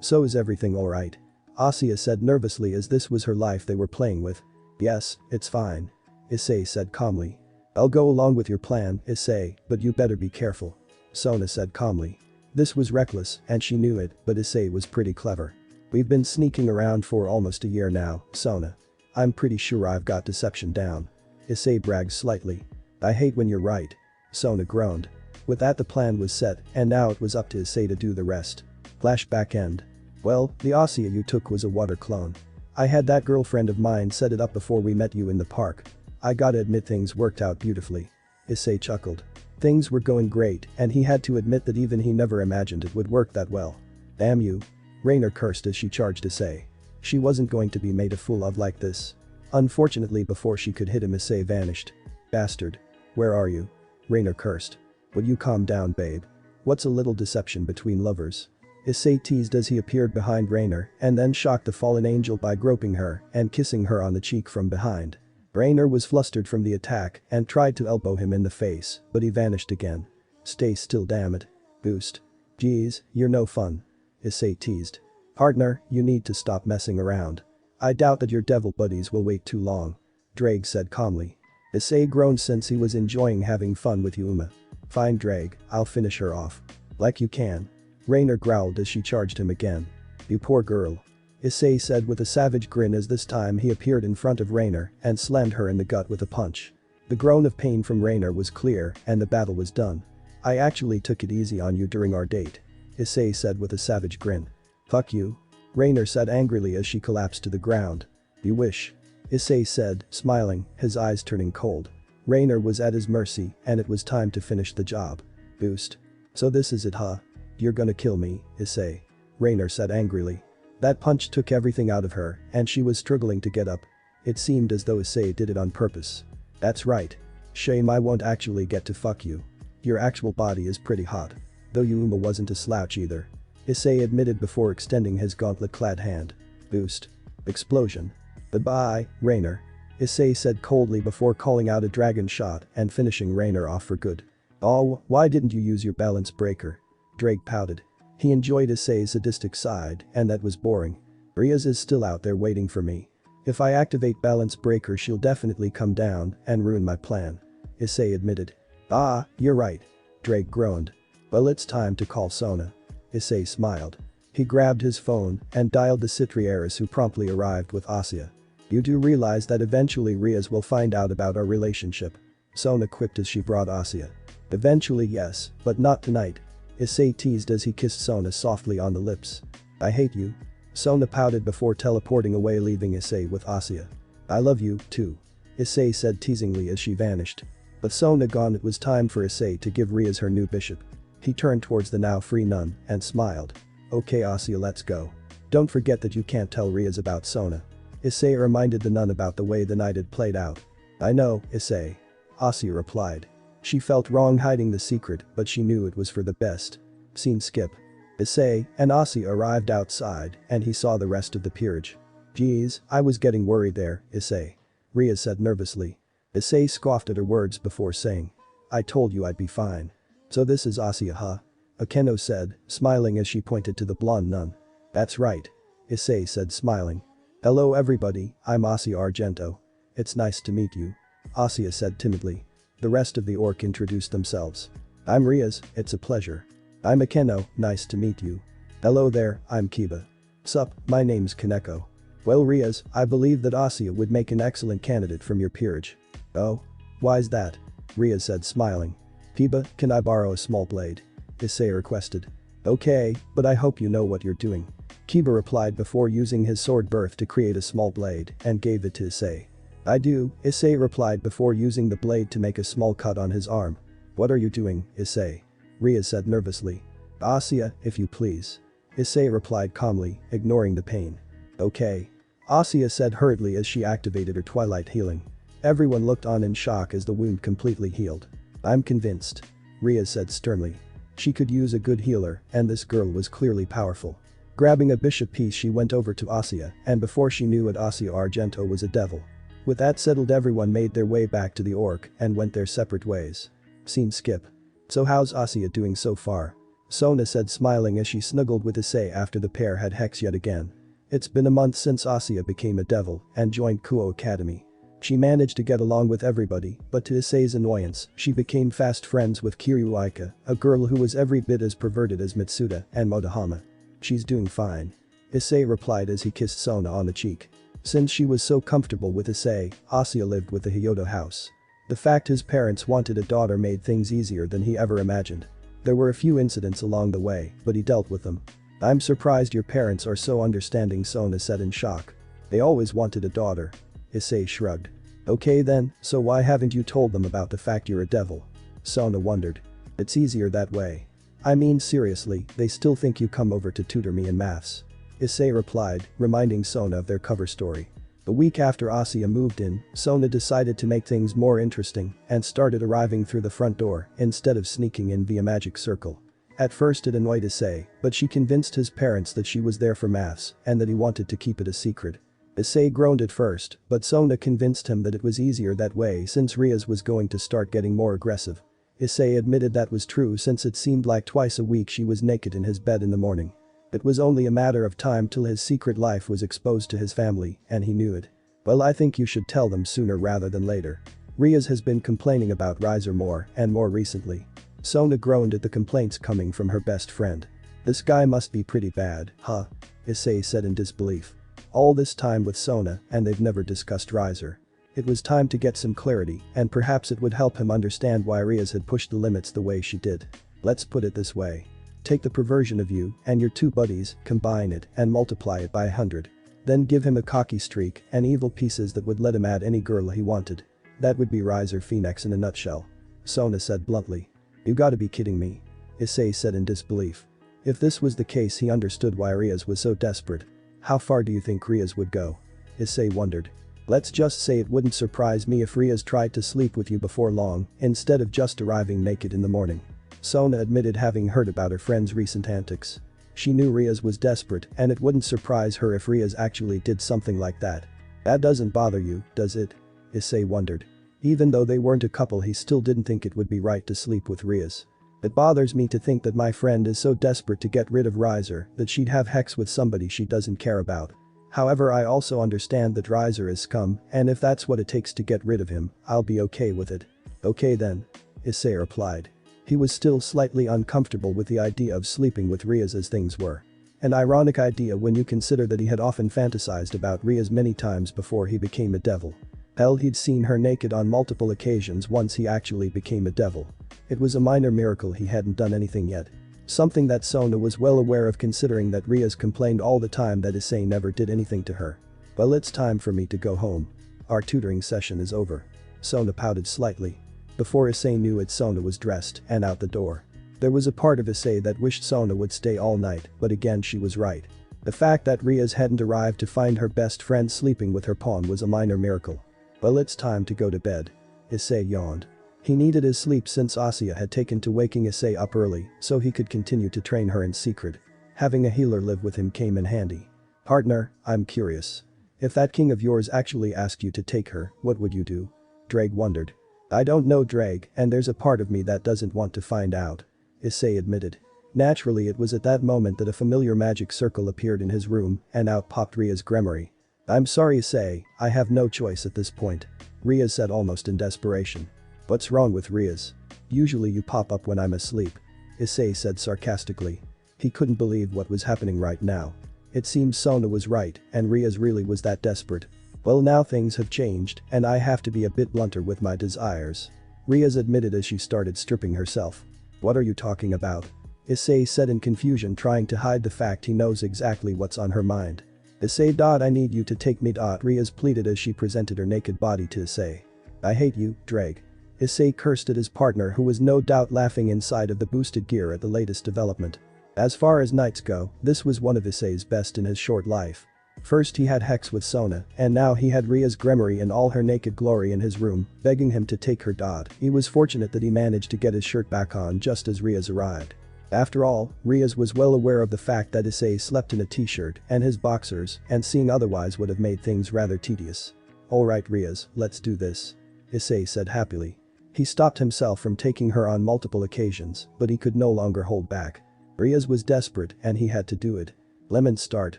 So is everything alright? Asya said nervously as this was her life they were playing with. Yes, it's fine. Issei said calmly. I'll go along with your plan, Issei, but you better be careful. Sona said calmly. This was reckless, and she knew it, but Issei was pretty clever. We've been sneaking around for almost a year now, Sona. I'm pretty sure I've got deception down. Issei bragged slightly. I hate when you're right. Sona groaned. With that the plan was set, and now it was up to Issei to do the rest. Flashback end. Well, the Asya you took was a water clone. I had that girlfriend of mine set it up before we met you in the park. I gotta admit things worked out beautifully. Issei chuckled. Things were going great, and he had to admit that even he never imagined it would work that well. Damn you. Rainer cursed as she charged Issei. She wasn't going to be made a fool of like this. Unfortunately before she could hit him Issei vanished. Bastard. Where are you? Rainer cursed. Would you calm down babe? What's a little deception between lovers? Issei teased as he appeared behind Rainer and then shocked the fallen angel by groping her and kissing her on the cheek from behind. Rainer was flustered from the attack and tried to elbow him in the face, but he vanished again. Stay still, damn it. Boost. Geez, you're no fun. Issei teased. Partner, you need to stop messing around. I doubt that your devil buddies will wait too long. Drake said calmly. Issei groaned since he was enjoying having fun with Yuma. Fine Drake, I'll finish her off. Like you can. Rainer growled as she charged him again. You poor girl. Issei said with a savage grin as this time he appeared in front of Rainer and slammed her in the gut with a punch. The groan of pain from Rainer was clear and the battle was done. I actually took it easy on you during our date. Issei said with a savage grin. Fuck you. Rainer said angrily as she collapsed to the ground. You wish. Issei said, smiling, his eyes turning cold. Rainer was at his mercy and it was time to finish the job. Boost. So this is it, huh? You're gonna kill me, Issei. Rainer said angrily. That punch took everything out of her and she was struggling to get up. It seemed as though Issei did it on purpose. That's right. Shame I won't actually get to fuck you. Your actual body is pretty hot. Though Yuma wasn't a slouch either. Issei admitted before extending his gauntlet-clad hand. Boost. Explosion. Goodbye, Rainer. Issei said coldly before calling out a dragon shot and finishing Rainer off for good. Oh, why didn't you use your balance breaker? Drake pouted. He enjoyed Issei's sadistic side and that was boring. Rias is still out there waiting for me. If I activate balance breaker she'll definitely come down and ruin my plan. Issei admitted. Ah, you're right. Drake groaned. Well, it's time to call Sona. Issei smiled. He grabbed his phone and dialed the Sitri heiress who promptly arrived with Asya. You do realize that eventually Rias will find out about our relationship. Sona quipped as she brought Asya. Eventually yes, but not tonight. Issei teased as he kissed Sona softly on the lips. I hate you. Sona pouted before teleporting away leaving Issei with Asya. I love you, too. Issei said teasingly as she vanished. But Sona gone, it was time for Issei to give Rias her new bishop. He turned towards the now free nun and smiled. Okay Asya, let's go. Don't forget that you can't tell Rias about Sona. Issei reminded the nun about the way the night had played out. I know, Issei. Asya replied. She felt wrong hiding the secret but she knew it was for the best. Scene skip. Issei and Asya arrived outside and he saw the rest of the peerage. Geez, I was getting worried there, Issei. Rias said nervously. Issei scoffed at her words before saying. I told you I'd be fine. So this is Asya, huh? Akeno said, smiling as she pointed to the blonde nun. That's right. Issei said smiling. Hello everybody, I'm Asya Argento. It's nice to meet you. Asya said timidly. The rest of the orc introduced themselves. I'm Rias, it's a pleasure. I'm Akeno, nice to meet you. Hello there, I'm Kiba. Sup, my name's Kaneko. Well Rias, I believe that Asya would make an excellent candidate from your peerage. Oh? Why's that? Rias said smiling. Kiba, can I borrow a small blade? Issei requested. Okay, but I hope you know what you're doing. Kiba replied before using his sword birth to create a small blade and gave it to Issei. I do, Issei replied before using the blade to make a small cut on his arm. What are you doing, Issei? Rias said nervously. Asya, if you please. Issei replied calmly, ignoring the pain. Okay. Asya said hurriedly as she activated her twilight healing. Everyone looked on in shock as the wound completely healed. I'm convinced. Rias said sternly. She could use a good healer and this girl was clearly powerful. Grabbing a bishop piece she went over to Asya and before she knew it Asya Argento was a devil. With that settled everyone made their way back to the orc and went their separate ways. Scene skip. So how's Asya doing so far? Sona said smiling as she snuggled with Issei after the pair had hex yet again. It's been a month since Asya became a devil and joined Kuo Academy. She managed to get along with everybody, but to Issei's annoyance, she became fast friends with Kiryu Aika, a girl who was every bit as perverted as Mitsuda and Motohama. She's doing fine. Issei replied as he kissed Sona on the cheek. Since she was so comfortable with Issei, Asya lived with the Hyoudou house. The fact his parents wanted a daughter made things easier than he ever imagined. There were a few incidents along the way, but he dealt with them. I'm surprised your parents are so understanding, Sona said in shock. They always wanted a daughter. Issei shrugged. Okay then, so why haven't you told them about the fact you're a devil? Sona wondered. It's easier that way. I mean seriously, they still think you come over to tutor me in maths. Issei replied, reminding Sona of their cover story. A week after Asya moved in, Sona decided to make things more interesting and started arriving through the front door instead of sneaking in via magic circle. At first it annoyed Issei, but she convinced his parents that she was there for maths and that he wanted to keep it a secret. Issei groaned at first, but Sona convinced him that it was easier that way since Rias was going to start getting more aggressive. Issei admitted that was true since it seemed like twice a week she was naked in his bed in the morning. It was only a matter of time till his secret life was exposed to his family, and he knew it. Well, I think you should tell them sooner rather than later. Rias has been complaining about Riser more and more recently. Sona groaned at the complaints coming from her best friend. This guy must be pretty bad, huh? Issei said in disbelief. All this time with Sona and they've never discussed Riser. It was time to get some clarity and perhaps it would help him understand why Rias had pushed the limits the way she did. Let's put it this way. Take the perversion of you and your two buddies, combine it and multiply it by 100. Then give him a cocky streak and evil pieces that would let him add any girl he wanted. That would be Riser Phoenix in a nutshell. Sona said bluntly. You gotta be kidding me. Issei said in disbelief. If this was the case he understood why Rias was so desperate. How far do you think Rias would go? Issei wondered. Let's just say it wouldn't surprise me if Rias tried to sleep with you before long instead of just arriving naked in the morning. Sona admitted having heard about her friend's recent antics. She knew Rias was desperate and it wouldn't surprise her if Rias actually did something like that. That doesn't bother you, does it? Issei wondered. Even though they weren't a couple he still didn't think it would be right to sleep with Rias. It bothers me to think that my friend is so desperate to get rid of Riser that she'd have sex with somebody she doesn't care about. However, I also understand that Riser is scum and if that's what it takes to get rid of him, I'll be okay with it. Okay then. Issei replied. He was still slightly uncomfortable with the idea of sleeping with Rias as things were. An ironic idea when you consider that he had often fantasized about Rias many times before he became a devil. Hell, he'd seen her naked on multiple occasions once he actually became a devil. It was a minor miracle he hadn't done anything yet. Something that Sona was well aware of considering that Rias complained all the time that Issei never did anything to her. Well, it's time for me to go home. Our tutoring session is over. Sona pouted slightly. Before Issei knew it, Sona was dressed and out the door. There was a part of Issei that wished Sona would stay all night, but again she was right. The fact that Rias hadn't arrived to find her best friend sleeping with her pawn was a minor miracle. Well, it's time to go to bed. Issei yawned. He needed his sleep since Asya had taken to waking Issei up early so he could continue to train her in secret. Having a healer live with him came in handy. Partner, I'm curious. If that king of yours actually asked you to take her, what would you do? Drake wondered. I don't know, Drake, and there's a part of me that doesn't want to find out. Issei admitted. Naturally, it was at that moment that a familiar magic circle appeared in his room and out popped Rias Gremory. I'm sorry, Issei, I have no choice at this point. Rias said almost in desperation. What's wrong with Rias? Usually you pop up when I'm asleep. Issei said sarcastically. He couldn't believe what was happening right now. It seems Sona was right and Rias really was that desperate. Well, now things have changed and I have to be a bit blunter with my desires. Rias admitted as she started stripping herself. What are you talking about? Issei said in confusion, trying to hide the fact he knows exactly what's on her mind. Issei, I need you to take me. Rias pleaded as she presented her naked body to Issei. I hate you, Drake. Issei cursed at his partner, who was no doubt laughing inside of the boosted gear at the latest development. As far as nights go, this was one of Issei's best in his short life. First he had Hex with Sona, and now he had Rias Gremory in all her naked glory in his room, begging him to take her. He was fortunate that he managed to get his shirt back on just as Rias arrived. After all, Rias was well aware of the fact that Issei slept in a t-shirt and his boxers, and seeing otherwise would have made things rather tedious. Alright Rias, let's do this. Issei said happily. He stopped himself from taking her on multiple occasions, but he could no longer hold back. Rias was desperate and he had to do it. Lemons start.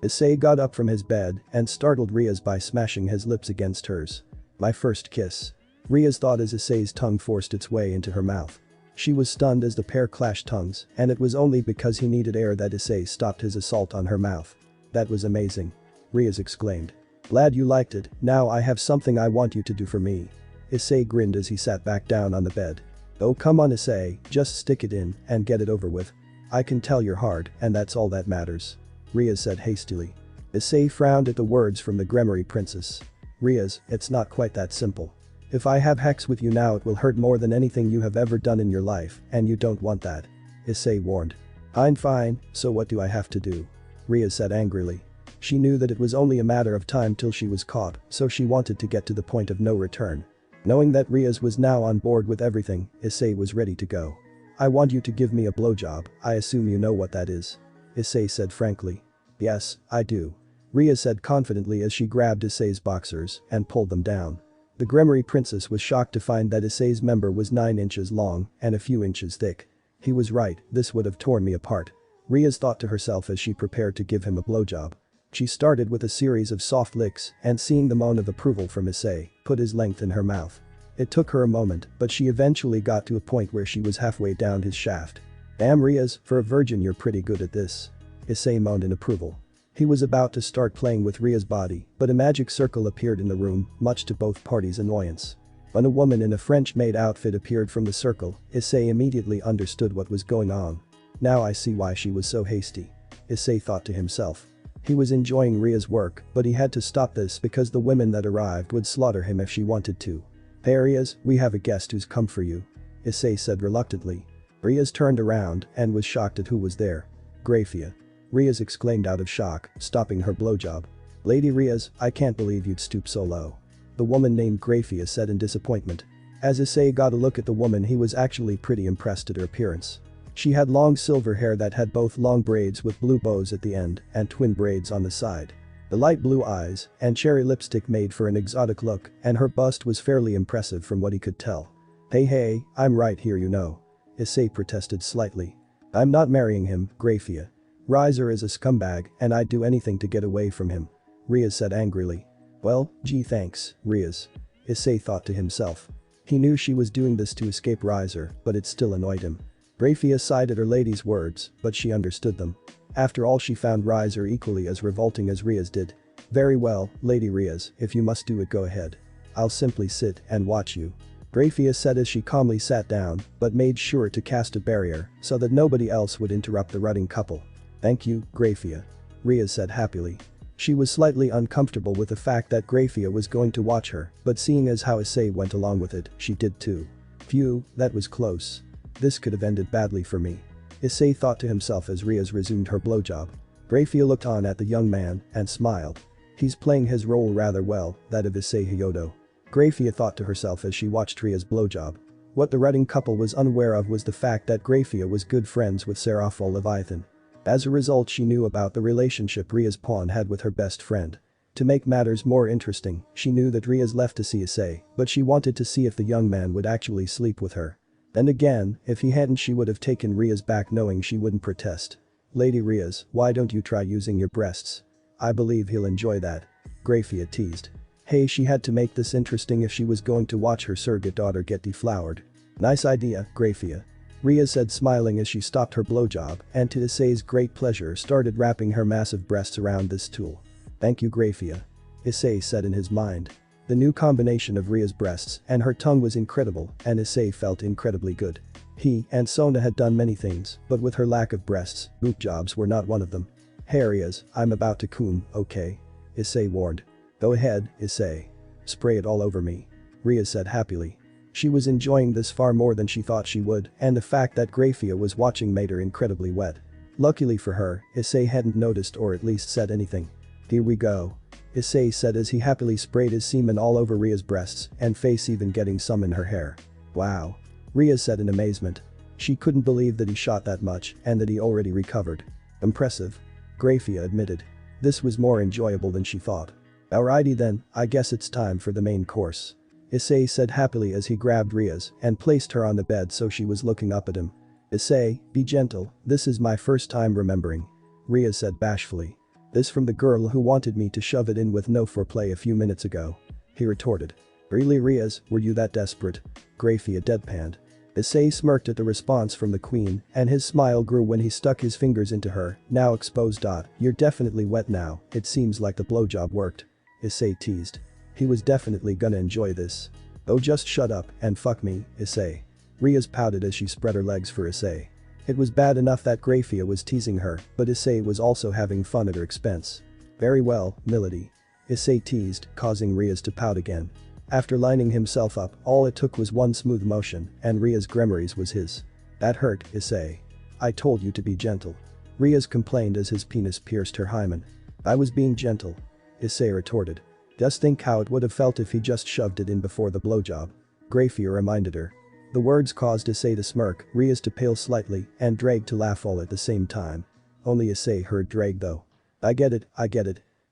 Issei got up from his bed and startled Rias by smashing his lips against hers. My first kiss. Rias thought as Issei's tongue forced its way into her mouth. She was stunned as the pair clashed tongues, and it was only because he needed air that Issei stopped his assault on her mouth. That was amazing. Rias exclaimed. Glad you liked it, now I have something I want you to do for me. Issei grinned as he sat back down on the bed. Oh come on Issei, just stick it in and get it over with. I can tell you're hard and that's all that matters. Rias said hastily. Issei frowned at the words from the Gremory princess. Rias, it's not quite that simple. If I have Hex with you now it will hurt more than anything you have ever done in your life and you don't want that. Issei warned. I'm fine, so what do I have to do? Rias said angrily. She knew that it was only a matter of time till she was caught, so she wanted to get to the point of no return. Knowing that Rias was now on board with everything, Issei was ready to go. I want you to give me a blowjob, I assume you know what that is. Issei said frankly. Yes, I do. Rias said confidently as she grabbed Issei's boxers and pulled them down. The Gremory princess was shocked to find that Issei's member was 9 inches long and a few inches thick. He was right, this would have torn me apart. Rias thought to herself as she prepared to give him a blowjob. She started with a series of soft licks and seeing the moan of approval from Issei, put his length in her mouth. It took her a moment, but she eventually got to a point where she was halfway down his shaft. Damn Rias, for a virgin you're pretty good at this. Issei moaned in approval. He was about to start playing with Ria's body, but a magic circle appeared in the room, much to both parties' annoyance. When a woman in a French-maid outfit appeared from the circle, Issei immediately understood what was going on. Now I see why she was so hasty. Issei thought to himself. He was enjoying Ria's work, but he had to stop this because the women that arrived would slaughter him if she wanted to. Hey Rias, we have a guest who's come for you. Issei said reluctantly. Rias turned around and was shocked at who was there. Grafia. Rias exclaimed out of shock, stopping her blowjob. Lady Rias, I can't believe you'd stoop so low. The woman named Grafia said in disappointment. As Issei got a look at the woman, he was actually pretty impressed at her appearance. She had long silver hair that had both long braids with blue bows at the end and twin braids on the side. The light blue eyes and cherry lipstick made for an exotic look, and her bust was fairly impressive from what he could tell. Hey, I'm right here you know. Issei protested slightly. I'm not marrying him, Grafia. Riser is a scumbag and I'd do anything to get away from him. Rias said angrily. Well, gee thanks, Rias. Issei thought to himself. He knew she was doing this to escape Riser, but it still annoyed him. Grafia sighed at her lady's words, but she understood them. After all, she found Riser equally as revolting as Rias did. Very well, Lady Rias, if you must do it go ahead. I'll simply sit and watch you. Grafia said as she calmly sat down, but made sure to cast a barrier so that nobody else would interrupt the rutting couple. Thank you, Grafia. Rias said happily. She was slightly uncomfortable with the fact that Grafia was going to watch her, but seeing as how Issei went along with it, she did too. Phew, that was close. This could have ended badly for me. Issei thought to himself as Rias resumed her blowjob. Grafia looked on at the young man and smiled. He's playing his role rather well, that of Issei Hyoudou. Grafia thought to herself as she watched Ria's blowjob. What the rutting couple was unaware of was the fact that Grafia was good friends with Seraphol Leviathan. As a result, she knew about the relationship Ria's pawn had with her best friend. To make matters more interesting, she knew that Rias left to see Issei, but she wanted to see if the young man would actually sleep with her. Then again, if he hadn't, she would have taken Rias back knowing she wouldn't protest. Lady Rias, why don't you try using your breasts? I believe he'll enjoy that. Grafia teased. Hey, she had to make this interesting if she was going to watch her surrogate daughter get deflowered. Nice idea, Grafia. Rias said smiling as she stopped her blowjob and to Issei's great pleasure started wrapping her massive breasts around this tool. Thank you, Grafia. Issei said in his mind. The new combination of Ria's breasts and her tongue was incredible and Issei felt incredibly good. He and Sona had done many things, but with her lack of breasts, boob jobs were not one of them. Hey Rias, I'm about to come, okay? Issei warned. Go ahead, Issei. Spray it all over me. Rias said happily. She was enjoying this far more than she thought she would, and the fact that Grafia was watching made her incredibly wet. Luckily for her, Issei hadn't noticed or at least said anything. Here we go. Issei said as he happily sprayed his semen all over Ria's breasts and face, even getting some in her hair. Wow. Rias said in amazement. She couldn't believe that he shot that much and that he already recovered. Impressive. Grafia admitted. This was more enjoyable than she thought. Alrighty then, I guess it's time for the main course. Issei said happily as he grabbed Rias and placed her on the bed so she was looking up at him. Issei, be gentle, this is my first time remembering. Rias said bashfully. This from the girl who wanted me to shove it in with no foreplay a few minutes ago. He retorted. Really Rias, were you that desperate? Grafia deadpanned. Issei smirked at the response from the queen and his smile grew when he stuck his fingers into her, now exposed. You're definitely wet now, it seems like the blowjob worked. Issei teased. He was definitely gonna enjoy this. Oh, just shut up and fuck me, Issei. Rias pouted as she spread her legs for Issei. It was bad enough that Grafia was teasing her, but Issei was also having fun at her expense. Very well, Milady. Issei teased, causing Rias to pout again. After lining himself up, all it took was one smooth motion, and Rias' Gremories was his. That hurt, Issei. I told you to be gentle. Rias complained as his penis pierced her hymen. I was being gentle. Issei retorted. Just think how it would have felt if he just shoved it in before the blowjob. Grafia reminded her. The words caused Issei to smirk, Rias to pale slightly, and Drake to laugh all at the same time. Only Issei heard Drake though. I get it.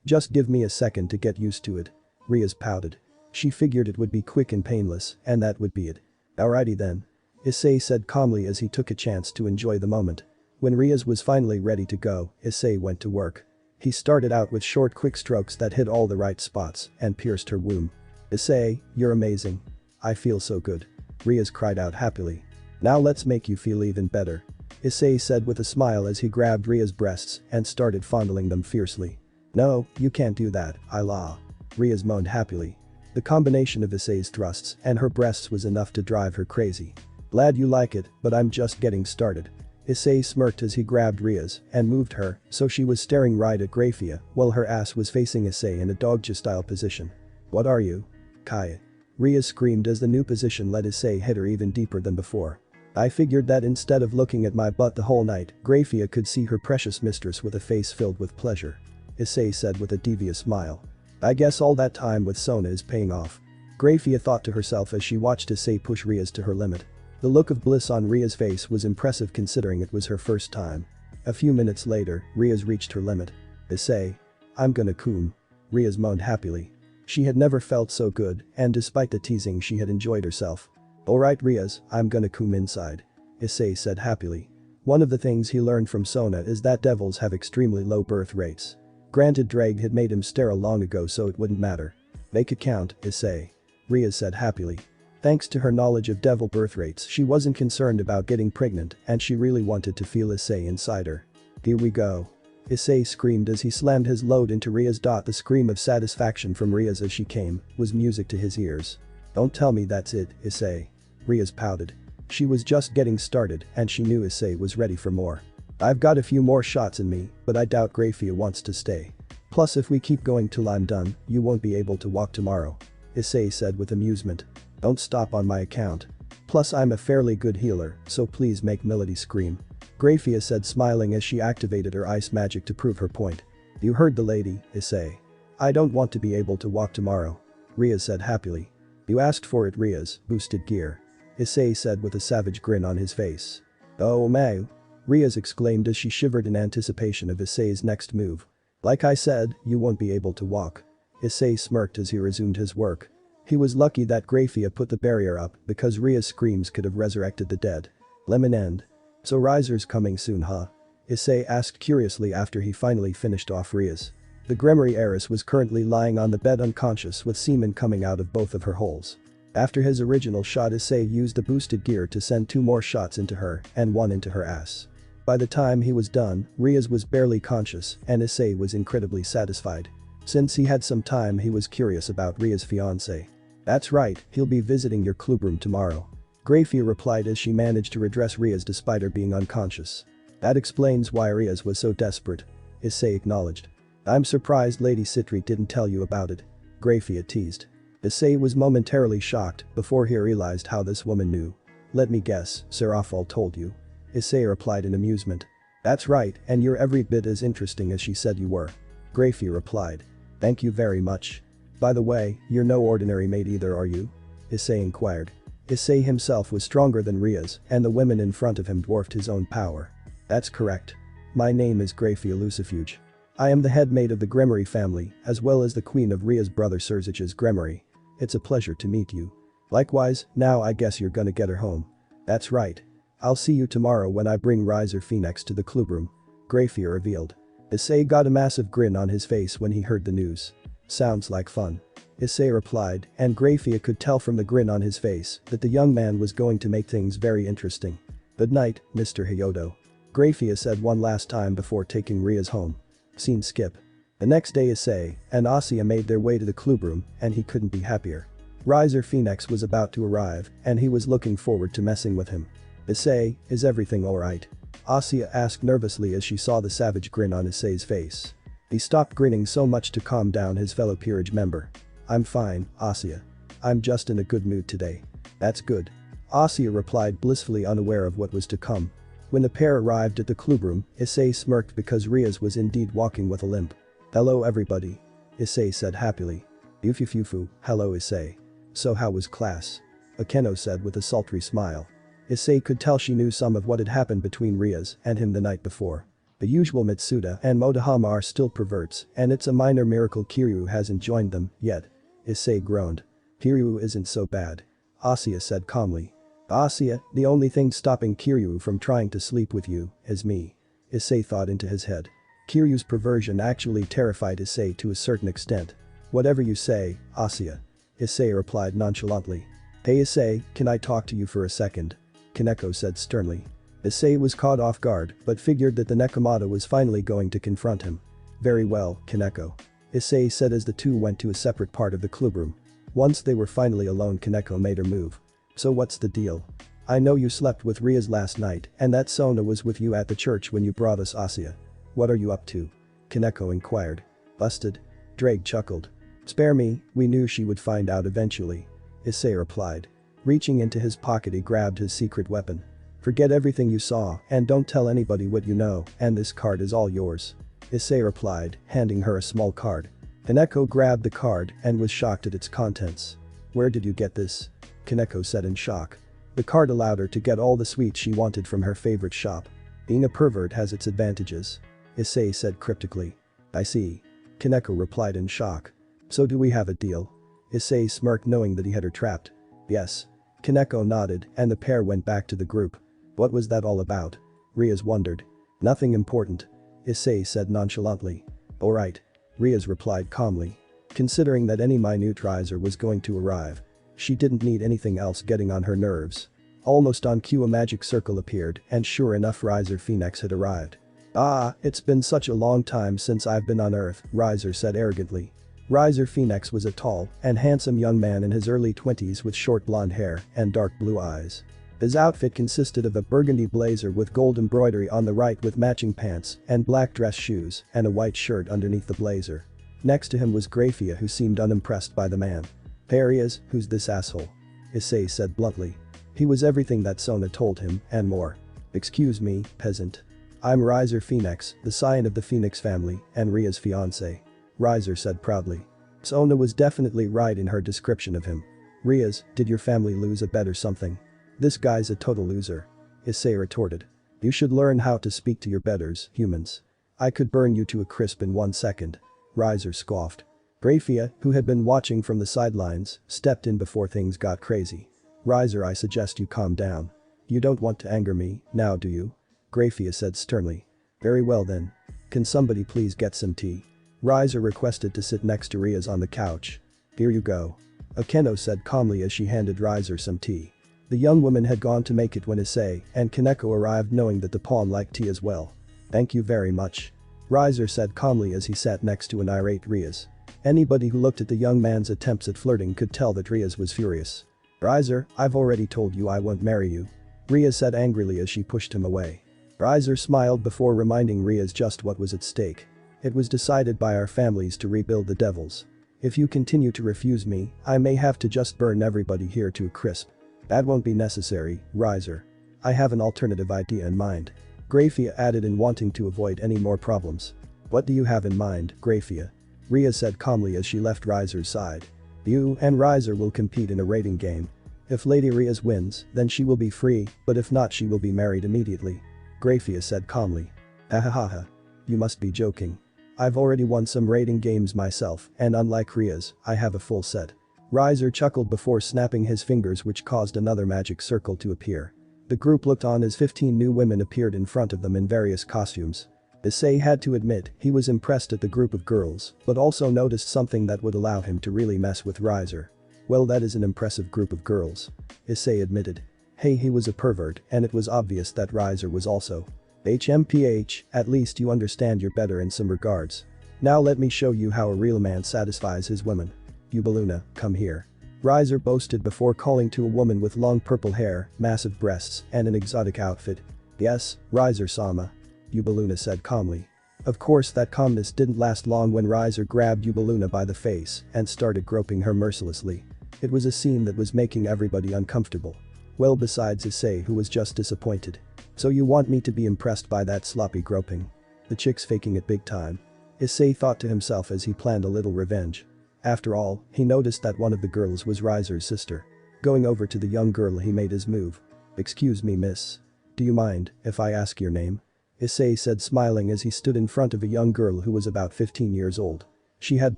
Just give me a second to get used to it. Rias pouted. She figured it would be quick and painless, and that would be it. Alrighty then. Issei said calmly as he took a chance to enjoy the moment. When Rias was finally ready to go, Issei went to work. He started out with short quick strokes that hit all the right spots and pierced her womb. Issei, you're amazing. I feel so good. Rias cried out happily. Now let's make you feel even better. Issei said with a smile as he grabbed Ria's breasts and started fondling them fiercely. No, you can't do that, Ayla. Rias moaned happily. The combination of Issei's thrusts and her breasts was enough to drive her crazy. Glad you like it, but I'm just getting started. Issei smirked as he grabbed Rias and moved her so she was staring right at Grafia while her ass was facing Issei in a dogja-style position. What are you? Kaya. Rias screamed as the new position let Issei hit her even deeper than before. I figured that instead of looking at my butt the whole night, Grafia could see her precious mistress with a face filled with pleasure. Issei said with a devious smile. I guess all that time with Sona is paying off. Grafia thought to herself as she watched Issei push Rias to her limit. The look of bliss on Ria's face was impressive considering it was her first time. A few minutes later, Rias reached her limit. Issei. I'm gonna come. Rias moaned happily. She had never felt so good, and despite the teasing she had enjoyed herself. Alright Rias, I'm gonna come inside. Issei said happily. One of the things he learned from Sona is that devils have extremely low birth rates. Granted Drag had made him sterile long ago so it wouldn't matter. Make it count, Issei. Rias said happily. Thanks to her knowledge of devil birth rates she wasn't concerned about getting pregnant and she really wanted to feel Issei inside her. Here we go. Issei screamed as he slammed his load into Rias. The scream of satisfaction from Rias as she came was music to his ears. Don't tell me that's it, Issei. Rias pouted. She was just getting started and she knew Issei was ready for more. I've got a few more shots in me, but I doubt Grafia wants to stay. Plus if we keep going till I'm done, you won't be able to walk tomorrow. Issei said with amusement. Don't stop on my account. Plus I'm a fairly good healer, so please make Melody scream. Grafia said smiling as she activated her ice magic to prove her point. You heard the lady, Issei. I don't want to be able to walk tomorrow. Rias said happily. You asked for it Rias, boosted gear. Issei said with a savage grin on his face. Oh my. Rias exclaimed as she shivered in anticipation of Issei's next move. Like I said, you won't be able to walk. Issei smirked as he resumed his work. He was lucky that Grafia put the barrier up because Ria's screams could have resurrected the dead. Lemon end. So Riser's coming soon huh? Issei asked curiously after he finally finished off Rias. The Gremory heiress was currently lying on the bed unconscious with semen coming out of both of her holes. After his original shot Issei used the boosted gear to send 2 more shots into her and 1 into her ass. By the time he was done, Rias was barely conscious and Issei was incredibly satisfied. Since he had some time he was curious about Ria's fiancé. That's right, he'll be visiting your clubroom tomorrow. Grafia replied as she managed to redress Rias despite her being unconscious. That explains why Rias was so desperate. Issei acknowledged. I'm surprised Lady Sitri didn't tell you about it. Grafia teased. Issei was momentarily shocked before he realized how this woman knew. Let me guess, Serafal told you. Issei replied in amusement. That's right, and you're every bit as interesting as she said you were. Grafia replied. Thank you very much. By the way, you're no ordinary maid either are you? Issei inquired. Issei himself was stronger than Rias and the women in front of him dwarfed his own power. That's correct. My name is Grafia Lucifuge. I am the head maid of the Gremory family as well as the queen of Ria's brother Serzich's Gremory. It's a pleasure to meet you. Likewise, now I guess you're gonna get her home. That's right. I'll see you tomorrow when I bring Riser Phoenix to the clubroom. Grafia revealed. Issei got a massive grin on his face when he heard the news. Sounds like fun. Issei replied, and Grafia could tell from the grin on his face that the young man was going to make things very interesting. Good night, Mr. Hyoudou. Grafia said one last time before taking Rias home. Scene skip. The next day Issei and Asya made their way to the clubroom and he couldn't be happier. Riser Phoenix was about to arrive and he was looking forward to messing with him. Issei, is everything alright? Asya asked nervously as she saw the savage grin on Issei's face. He stopped grinning so much to calm down his fellow peerage member. I'm fine, Asya. I'm just in a good mood today. That's good. Asya replied blissfully unaware of what was to come. When the pair arrived at the clubroom, Issei smirked because Rias was indeed walking with a limp. Hello everybody. Issei said happily. Yufufufu, hello Issei. So how was class? Akeno said with a sultry smile. Issei could tell she knew some of what had happened between Rias and him the night before. The usual Mitsuda and Motohama are still perverts, and it's a minor miracle Kiryu hasn't joined them yet. Issei groaned. Kiryu isn't so bad. Asuya said calmly. Asuya, the only thing stopping Kiryu from trying to sleep with you is me. Issei thought into his head. Kiryu's perversion actually terrified Issei to a certain extent. Whatever you say, Asuya. Issei replied nonchalantly. Hey Issei, can I talk to you for a second? Kaneko said sternly. Issei was caught off guard but figured that the Nekomata was finally going to confront him. Very well, Kaneko. Issei said as the two went to a separate part of the clubroom. Once they were finally alone, Kaneko made her move. So what's the deal? I know you slept with Rias last night and that Sona was with you at the church when you brought us Asuya. What are you up to? Kaneko inquired. Busted? Drake chuckled. Spare me, we knew she would find out eventually. Issei replied. Reaching into his pocket he grabbed his secret weapon. Forget everything you saw and don't tell anybody what you know, and this card is all yours. Issei replied, handing her a small card. Kaneko grabbed the card and was shocked at its contents. Where did you get this? Kaneko said in shock. The card allowed her to get all the sweets she wanted from her favorite shop. Being a pervert has its advantages. Issei said cryptically. I see. Kaneko replied in shock. So do we have a deal? Issei smirked knowing that he had her trapped. Yes. Kaneko nodded and the pair went back to the group. What was that all about? Rias wondered. Nothing important. Issei said nonchalantly. Alright. Rias replied calmly. Considering that any minute riser was going to arrive. She didn't need anything else getting on her nerves. Almost on cue a magic circle appeared and sure enough Riser Phoenix had arrived. Ah, it's been such a long time since I've been on Earth, Riser said arrogantly. Riser Phoenix was a tall and handsome young man in his early 20s with short blonde hair and dark blue eyes. His outfit consisted of a burgundy blazer with gold embroidery on the right with matching pants and black dress shoes and a white shirt underneath the blazer. Next to him was Grafia, who seemed unimpressed by the man. There he is, who's this asshole? Issei said bluntly. He was everything that Sona told him and more. Excuse me, peasant. I'm Riser Phoenix, the scion of the Phoenix family and Ria's fiancé. Riser said proudly. Sona was definitely right in her description of him. Rias, did your family lose a bet or something? This guy's a total loser. Issei retorted. You should learn how to speak to your betters, humans. I could burn you to a crisp in 1 second. Riser scoffed. Grafia, who had been watching from the sidelines, stepped in before things got crazy. Riser, I suggest you calm down. You don't want to anger me, now do you? Grafia said sternly. Very well then. Can somebody please get some tea? Riser requested to sit next to Rias on the couch. Here you go. Akeno said calmly as she handed Riser some tea. The young woman had gone to make it when Issei and Kaneko arrived, knowing that the pawn liked tea as well. Thank you very much. Riser said calmly as he sat next to an irate Rias. Anybody who looked at the young man's attempts at flirting could tell that Rias was furious. Riser, I've already told you I won't marry you. Rias said angrily as she pushed him away. Riser smiled before reminding Rias just what was at stake. It was decided by our families to rebuild the devils. If you continue to refuse me, I may have to just burn everybody here to a crisp. That won't be necessary, Riser. I have an alternative idea in mind. Grafia added in, wanting to avoid any more problems. What do you have in mind, Grafia? Rias said calmly as she left Riser's side. You and Riser will compete in a rating game. If Lady Rias wins, then she will be free, but if not she will be married immediately. Grafia said calmly. Ha. You must be joking. I've already won some rating games myself, and unlike Rias, I have a full set. Riser chuckled before snapping his fingers, which caused another magic circle to appear. The group looked on as 15 new women appeared in front of them in various costumes. Issei had to admit he was impressed at the group of girls, but also noticed something that would allow him to really mess with Riser. Well, that is an impressive group of girls. Issei admitted. Hey, he was a pervert and it was obvious that Riser was also. HMPH, at least you understand you're better in some regards. Now let me show you how a real man satisfies his women. Eubeluna, come here. Riser boasted before calling to a woman with long purple hair, massive breasts, and an exotic outfit. Yes, Riser-sama. Eubeluna said calmly. Of course that calmness didn't last long when Riser grabbed Eubeluna by the face and started groping her mercilessly. It was a scene that was making everybody uncomfortable. Well, besides Issei, who was just disappointed. So you want me to be impressed by that sloppy groping? The chick's faking it big time. Issei thought to himself as he planned a little revenge. After all, he noticed that one of the girls was Riser's sister. Going over to the young girl he made his move. Excuse me, miss. Do you mind if I ask your name? Issei said, smiling as he stood in front of a young girl who was about 15 years old. She had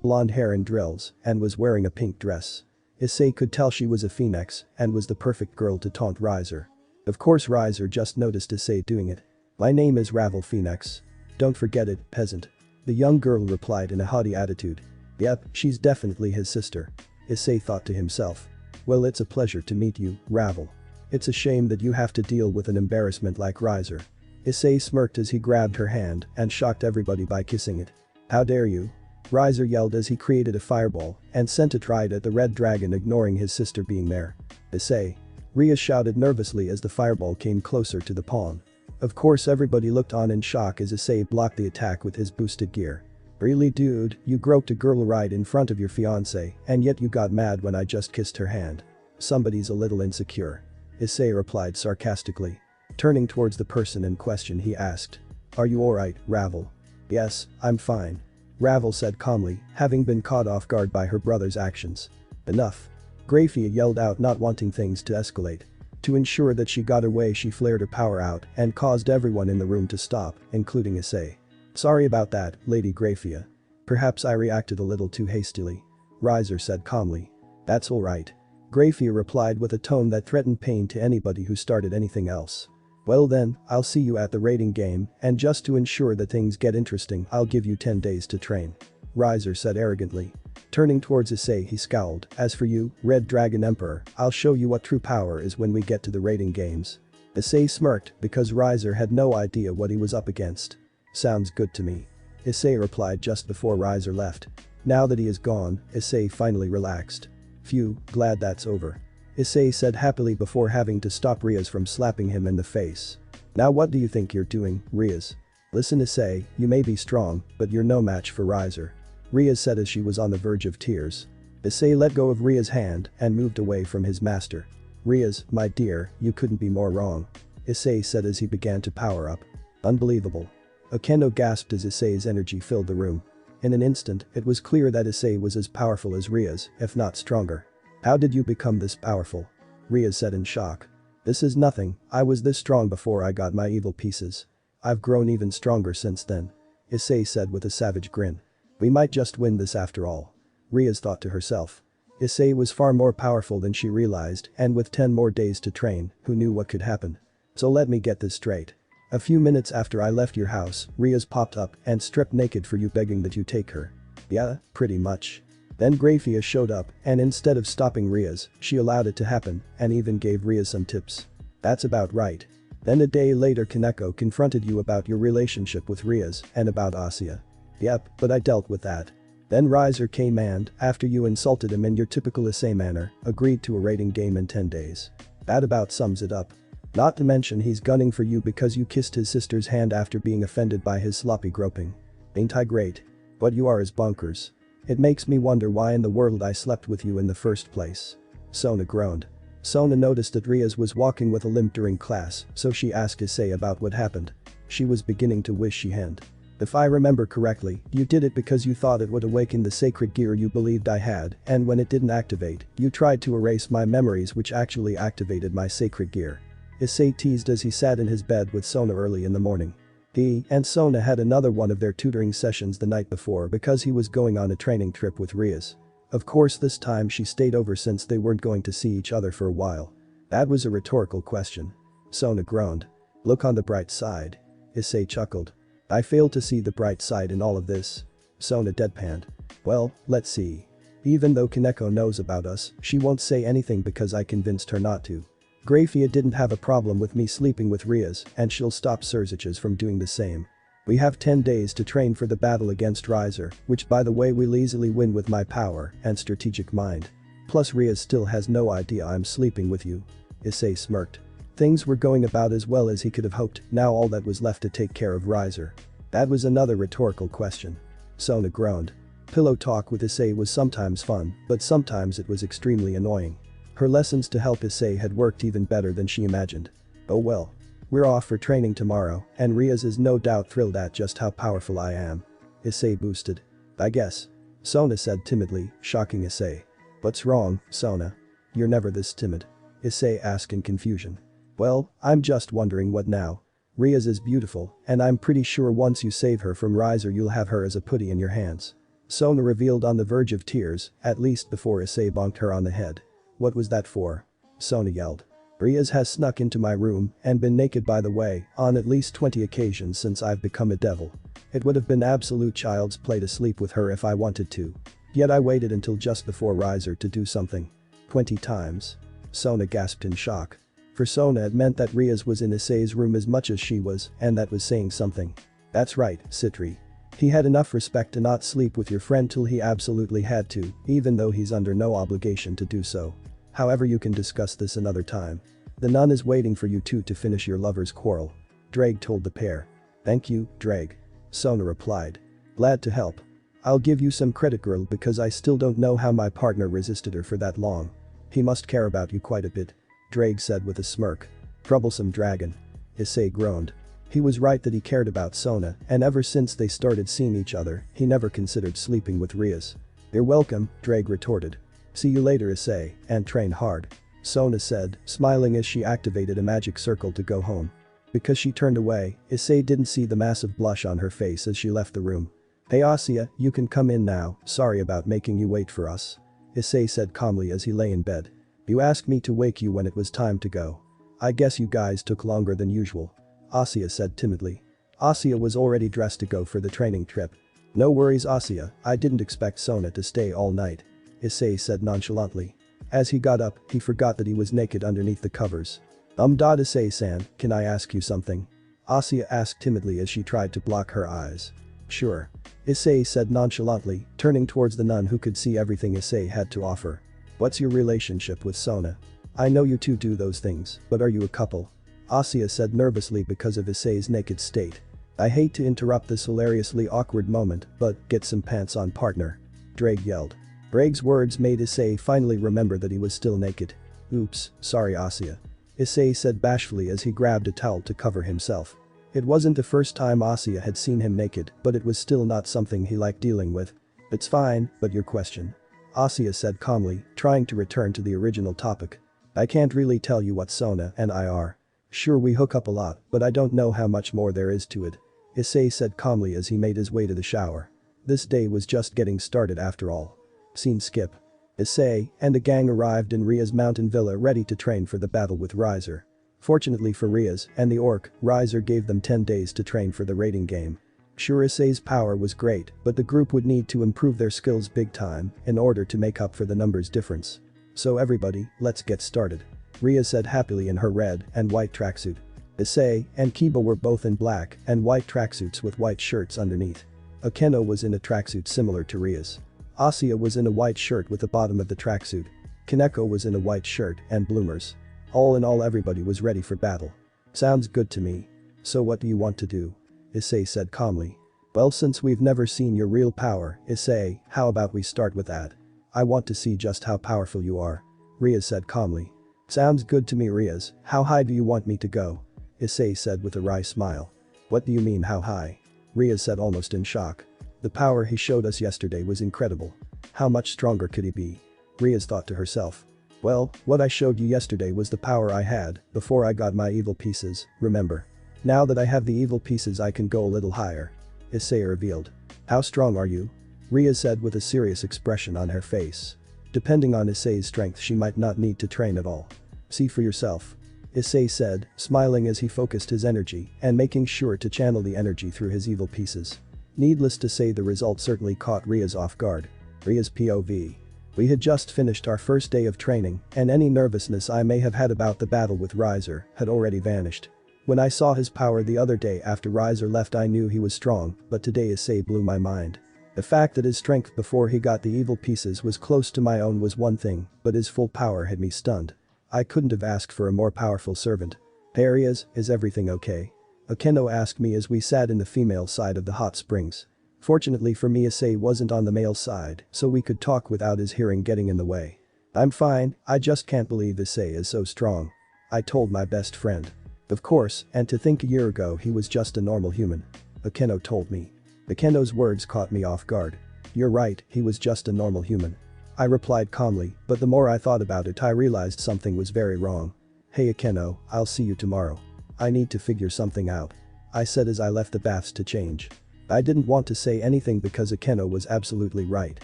blonde hair in drills and was wearing a pink dress. Issei could tell she was a phoenix and was the perfect girl to taunt Riser. Of course Riser just noticed Issei doing it. "My name is Ravel Phoenix. Don't forget it, peasant." The young girl replied in a haughty attitude. "Yep, she's definitely his sister." Issei thought to himself. "Well, it's a pleasure to meet you, Ravel. It's a shame that you have to deal with an embarrassment like Riser." Issei smirked as he grabbed her hand and shocked everybody by kissing it. "How dare you?" Riser yelled as he created a fireball and sent it right at the red dragon, ignoring his sister being there. "Issei!" Rias shouted nervously as the fireball came closer to the pawn. Of course everybody looked on in shock as Issei blocked the attack with his boosted gear. "Really, dude, you groped a girl right in front of your fiancé and yet you got mad when I just kissed her hand. Somebody's a little insecure." Issei replied sarcastically. Turning towards the person in question, he asked. "Are you alright, Ravel?" "Yes, I'm fine," Ravel said calmly, having been caught off guard by her brother's actions. "Enough." Grafia yelled out, not wanting things to escalate. To ensure that she got her way, she flared her power out and caused everyone in the room to stop, including Issei. "Sorry about that, Lady Grafia. Perhaps I reacted a little too hastily," Riser said calmly. "That's alright," Grafia replied with a tone that threatened pain to anybody who started anything else. "Well then, I'll see you at the rating game, and just to ensure that things get interesting, I'll give you 10 days to train," Riser said arrogantly. Turning towards Issei, he scowled. "As for you, Red Dragon Emperor, I'll show you what true power is when we get to the rating games." Issei smirked because Riser had no idea what he was up against. "Sounds good to me," Issei replied just before Riser left. Now that he is gone, Issei finally relaxed. "Phew, glad that's over," Issei said happily before having to stop Rias from slapping him in the face. "Now what do you think you're doing, Rias?" "Listen, Issei, you may be strong, but you're no match for Riser," Rias said as she was on the verge of tears. Issei let go of Rias' hand and moved away from his master. "Rias, my dear, you couldn't be more wrong," Issei said as he began to power up. "Unbelievable." Okendo gasped as Issei's energy filled the room. In an instant, it was clear that Issei was as powerful as Rias, if not stronger. "How did you become this powerful?" Rias said in shock. "This is nothing, I was this strong before I got my evil pieces. I've grown even stronger since then," Issei said with a savage grin. "We might just win this after all," Rias thought to herself. Issei was far more powerful than she realized, and with 10 more days to train, who knew what could happen. "So let me get this straight. A few minutes after I left your house, Rias popped up and stripped naked for you, begging that you take her." "Yeah, pretty much." Then Grafia showed up, and instead of stopping Rias, she allowed it to happen and even gave Rias some tips. "That's about right. Then a day later Kaneko confronted you about your relationship with Rias and about Asya." "Yep, but I dealt with that." Then Riser came and, after you insulted him in your typical Issei manner, agreed to a rating game in 10 days. That about sums it up. Not to mention he's gunning for you because you kissed his sister's hand after being offended by his sloppy groping. Ain't I great? But you are as bonkers. It makes me wonder why in the world I slept with you in the first place." Sona groaned. Sona noticed that Rias was walking with a limp during class, so she asked Issei about what happened. She was beginning to wish she hadn't. "If I remember correctly, you did it because you thought it would awaken the sacred gear you believed I had, and when it didn't activate, you tried to erase my memories, which actually activated my sacred gear," Issei teased as he sat in his bed with Sona early in the morning. He and Sona had another one of their tutoring sessions the night before because he was going on a training trip with Rias. Of course this time she stayed over since they weren't going to see each other for a while. "That was a rhetorical question," Sona groaned. "Look on the bright side," Issei chuckled. "I fail to see the bright side in all of this," Sona deadpanned. "Well, let's see. Even though Kaneko knows about us, she won't say anything because I convinced her not to. Grafia didn't have a problem with me sleeping with Rias, and she'll stop Surziches from doing the same. We have 10 days to train for the battle against Riser, which by the way we'll easily win with my power and strategic mind. Plus Rias still has no idea I'm sleeping with you," Issei smirked. Things were going about as well as he could have hoped, now all that was left to take care of Riser. "That was another rhetorical question," Sona groaned. Pillow talk with Issei was sometimes fun, but sometimes it was extremely annoying. Her lessons to help Issei had worked even better than she imagined. "Oh well. We're off for training tomorrow, and Rias is no doubt thrilled at just how powerful I am," Issei boosted. "I guess," Sona said timidly, shocking Issei. "What's wrong, Sona? You're never this timid," Issei asked in confusion. "Well, I'm just wondering what now," Rias is beautiful, and I'm pretty sure once you save her from Riser you'll have her as a putty in your hands. Sona revealed on the verge of tears, at least before Issei bonked her on the head. What was that for? Sona yelled. Rias has snuck into my room and been naked by the way on at least 20 occasions since I've become a devil. It would have been absolute child's play to sleep with her if I wanted to. Yet I waited until just before Riser to do something. 20 times. Sona gasped in shock. For Sona it meant that Rias was in Issei's room as much as she was, and that was saying something. That's right, Sitri. He had enough respect to not sleep with your friend till he absolutely had to, even though he's under no obligation to do so. However, you can discuss this another time. The nun is waiting for you two to finish your lover's quarrel. Drake told the pair. Thank you, Drake. Sona replied. Glad to help. I'll give you some credit, girl, because I still don't know how my partner resisted her for that long. He must care about you quite a bit. Drake said with a smirk. Troublesome dragon. Issei groaned. He was right that he cared about Sona, and ever since they started seeing each other, he never considered sleeping with Rias. You're welcome, Drake retorted. See you later, Issei, and train hard. Sona said, smiling as she activated a magic circle to go home. Because she turned away, Issei didn't see the massive blush on her face as she left the room. Hey Asya, you can come in now, sorry about making you wait for us. Issei said calmly as he lay in bed. You asked me to wake you when it was time to go. I guess you guys took longer than usual. Asya said timidly. Asya was already dressed to go for the training trip. No worries Asya, I didn't expect Sona to stay all night. Issei said nonchalantly. As he got up, he forgot that he was naked underneath the covers. Issei-san, can I ask you something? Asya asked timidly as she tried to block her eyes. Sure. Issei said nonchalantly, turning towards the nun who could see everything Issei had to offer. What's your relationship with Sona? I know you two do those things, but are you a couple? Asya said nervously because of Issei's naked state. I hate to interrupt this hilariously awkward moment, but get some pants on, partner. Drake yelled. Drake's words made Issei finally remember that he was still naked. Oops, sorry Asya. Issei said bashfully as he grabbed a towel to cover himself. It wasn't the first time Asya had seen him naked, but it was still not something he liked dealing with. It's fine, but your question? Asya said calmly, trying to return to the original topic. I can't really tell you what Sona and I are. Sure, we hook up a lot, but I don't know how much more there is to it. Issei said calmly as he made his way to the shower. This day was just getting started after all. Scene skip. Issei and the gang arrived in Rias' mountain villa ready to train for the battle with Riser. Fortunately for Rias and the orc, Riser gave them 10 days to train for the raiding game. Sure, Issei's power was great, but the group would need to improve their skills big time in order to make up for the numbers difference. So everybody, let's get started. Rias said happily in her red and white tracksuit. Issei and Kiba were both in black and white tracksuits with white shirts underneath. Akeno was in a tracksuit similar to Rias. Asya was in a white shirt with the bottom of the tracksuit. Kaneko was in a white shirt and bloomers. All in all, everybody was ready for battle. Sounds good to me. So what do you want to do? Issei said calmly. Well, since we've never seen your real power, Issei, how about we start with that? I want to see just how powerful you are. Rias said calmly. Sounds good to me, Rias. How high do you want me to go? Issei said with a wry smile. What do you mean how high? Rias said almost in shock. The power he showed us yesterday was incredible. How much stronger could he be? Rias thought to herself. Well, what I showed you yesterday was the power I had before I got my evil pieces, remember? Now that I have the evil pieces I can go a little higher. Issei revealed. How strong are you? Rias said with a serious expression on her face. Depending on Issei's strength, she might not need to train at all. See for yourself. Issei said, smiling as he focused his energy and making sure to channel the energy through his evil pieces. Needless to say, the result certainly caught Rias off guard. Rias POV. We had just finished our first day of training, and any nervousness I may have had about the battle with Riser had already vanished. When I saw his power the other day after Riser left, I knew he was strong, but today Issei blew my mind. The fact that his strength before he got the evil pieces was close to my own was one thing, but his full power had me stunned. I couldn't have asked for a more powerful servant. There he is everything okay? Akeno asked me as we sat in the female side of the hot springs. Fortunately for me, Issei wasn't on the male side, so we could talk without his hearing getting in the way. I'm fine, I just can't believe Issei is so strong. I told my best friend. Of course, and to think a year ago he was just a normal human. Akeno told me. Akeno's words caught me off guard. You're right, he was just a normal human. I replied calmly, but the more I thought about it I realized something was very wrong. Hey Akeno, I'll see you tomorrow. I need to figure something out. I said as I left the baths to change. I didn't want to say anything because Akeno was absolutely right.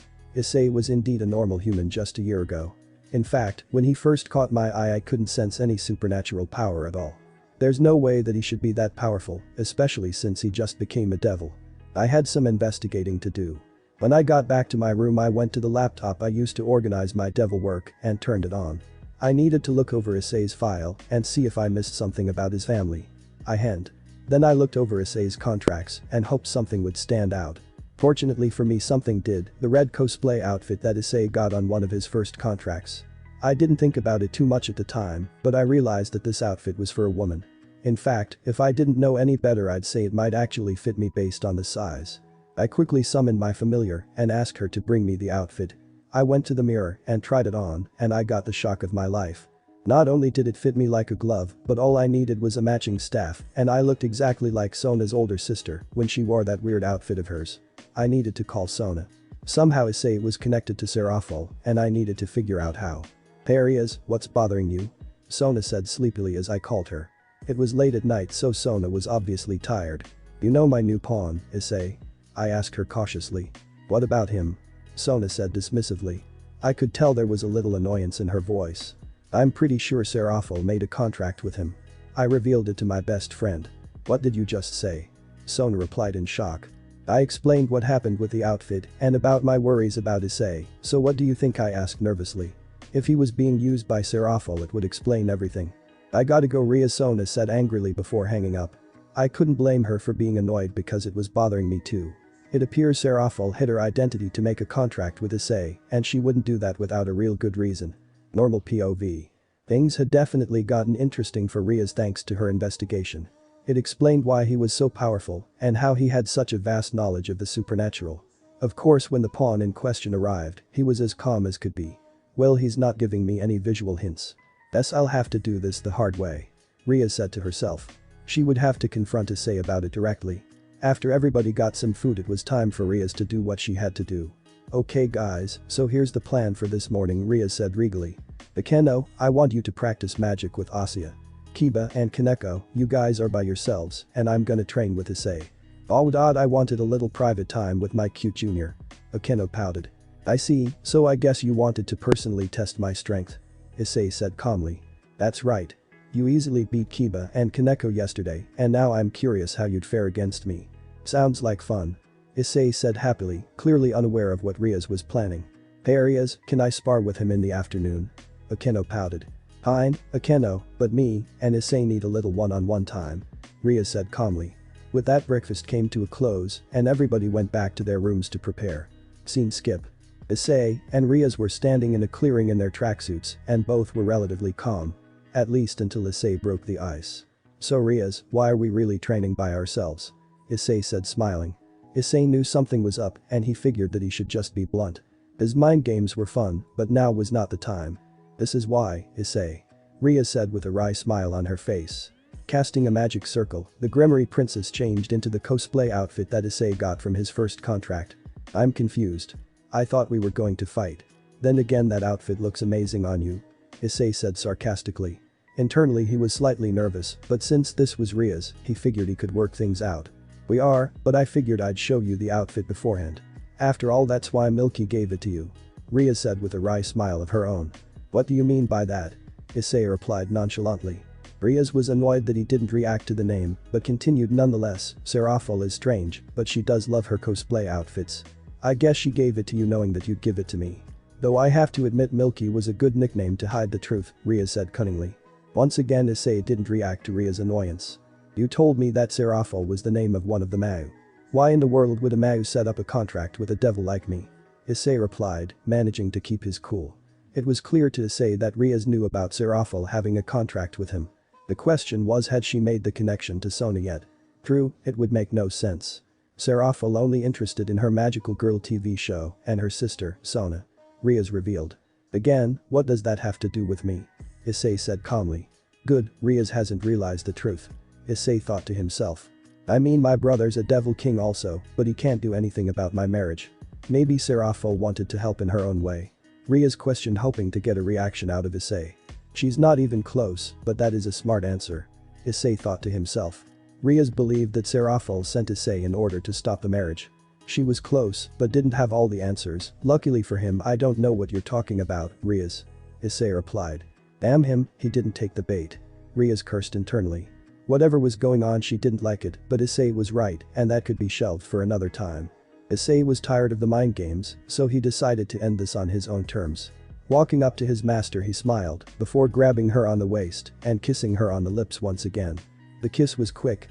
Issei was indeed a normal human just a year ago. In fact, when he first caught my eye I couldn't sense any supernatural power at all. There's no way that he should be that powerful, especially since he just became a devil. I had some investigating to do. When I got back to my room I went to the laptop I used to organize my devil work and turned it on. I needed to look over Issei's file and see if I missed something about his family. I hadn't. Then I looked over Issei's contracts and hoped something would stand out. Fortunately for me something did, the red cosplay outfit that Issei got on one of his first contracts. I didn't think about it too much at the time, but I realized that this outfit was for a woman. In fact, if I didn't know any better I'd say it might actually fit me based on the size. I quickly summoned my familiar and asked her to bring me the outfit. I went to the mirror and tried it on and I got the shock of my life. Not only did it fit me like a glove, but all I needed was a matching staff and I looked exactly like Sona's older sister when she wore that weird outfit of hers. I needed to call Sona. Somehow Issei was connected to Serafal and I needed to figure out how. "Hey Rias, what's bothering you?" Sona said sleepily as I called her. It was late at night so Sona was obviously tired. "You know my new pawn, Issei?" I asked her cautiously. "What about him?" Sona said dismissively. I could tell there was a little annoyance in her voice. "I'm pretty sure Serafal made a contract with him." I revealed it to my best friend. "What did you just say?" Sona replied in shock. I explained what happened with the outfit and about my worries about Issei, so what do you think, I asked nervously. If he was being used by Serafal it would explain everything. "I gotta go," Rias, Sona said angrily before hanging up. I couldn't blame her for being annoyed because it was bothering me too. It appears Serafal hid her identity to make a contract with Issei and she wouldn't do that without a real good reason. Normal POV. Things had definitely gotten interesting for Rias thanks to her investigation. It explained why he was so powerful and how he had such a vast knowledge of the supernatural. Of course when the pawn in question arrived, he was as calm as could be. "Well, he's not giving me any visual hints. Guess I'll have to do this the hard way," Rias said to herself. She would have to confront Issei about it directly. After everybody got some food it was time for Rias to do what she had to do. "Okay guys, so here's the plan for this morning," Rias said regally. "Akeno, I want you to practice magic with Asuya. Kiba and Kaneko, you guys are by yourselves and I'm gonna train with Issei. Oh dad, I wanted a little private time with my cute junior." Akeno pouted. "I see, so I guess you wanted to personally test my strength," Issei said calmly. "That's right. You easily beat Kiba and Kaneko yesterday and now I'm curious how you'd fare against me. Sounds like fun," Issei said happily, clearly unaware of what Rias was planning. "Hey Rias, can I spar with him in the afternoon?" Akeno pouted. "Fine, Akeno, but me and Issei need a little one-on-one time," Rias said calmly. With that breakfast came to a close and everybody went back to their rooms to prepare. Scene skip. Issei and Rias were standing in a clearing in their tracksuits and both were relatively calm. At least until Issei broke the ice. "So Rias, why are we really training by ourselves?" Issei said smiling. Issei knew something was up and he figured that he should just be blunt. His mind games were fun, but now was not the time. "This is why, Issei," Rias said with a wry smile on her face. Casting a magic circle, the Grimoire princess changed into the cosplay outfit that Issei got from his first contract. "I'm confused. I thought we were going to fight. Then again that outfit looks amazing on you," Issei said sarcastically. Internally he was slightly nervous, but since this was Rias, he figured he could work things out. "We are, but I figured I'd show you the outfit beforehand. After all that's why Milky gave it to you," Rias said with a wry smile of her own. "What do you mean by that?" Issei replied nonchalantly. Rias was annoyed that he didn't react to the name, but continued nonetheless. "Serafal is strange, but she does love her cosplay outfits. I guess she gave it to you knowing that you'd give it to me. Though I have to admit Milky was a good nickname to hide the truth," Rias said cunningly. Once again Issei didn't react to Rias' annoyance. "You told me that Serafal was the name of one of the Mau. Why in the world would a Mau set up a contract with a devil like me?" Issei replied, managing to keep his cool. It was clear to Issei that Rias knew about Serafal having a contract with him. The question was, had she made the connection to Sona yet? True, it would make no sense. Serafal only interested in her magical girl TV show and her sister, Sona. Rias revealed. "Again, what does that have to do with me?" Issei said calmly. "Good, Rias hasn't realized the truth," Issei thought to himself. "I mean my brother's a devil king also, but he can't do anything about my marriage. Maybe Serafal wanted to help in her own way." Rias questioned, hoping to get a reaction out of Issei. "She's not even close, but that is a smart answer." Issei thought to himself. Rias believed that Serafal sent Issei in order to stop the marriage. She was close, but didn't have all the answers. Luckily for him, I don't know what you're talking about, Rias. Issei replied. Damn him, he didn't take the bait. Rias cursed internally. Whatever was going on, she didn't like it, but Issei was right, and that could be shelved for another time. Issei was tired of the mind games, so he decided to end this on his own terms. Walking up to his master, he smiled, before grabbing her on the waist and kissing her on the lips once again. The kiss was quick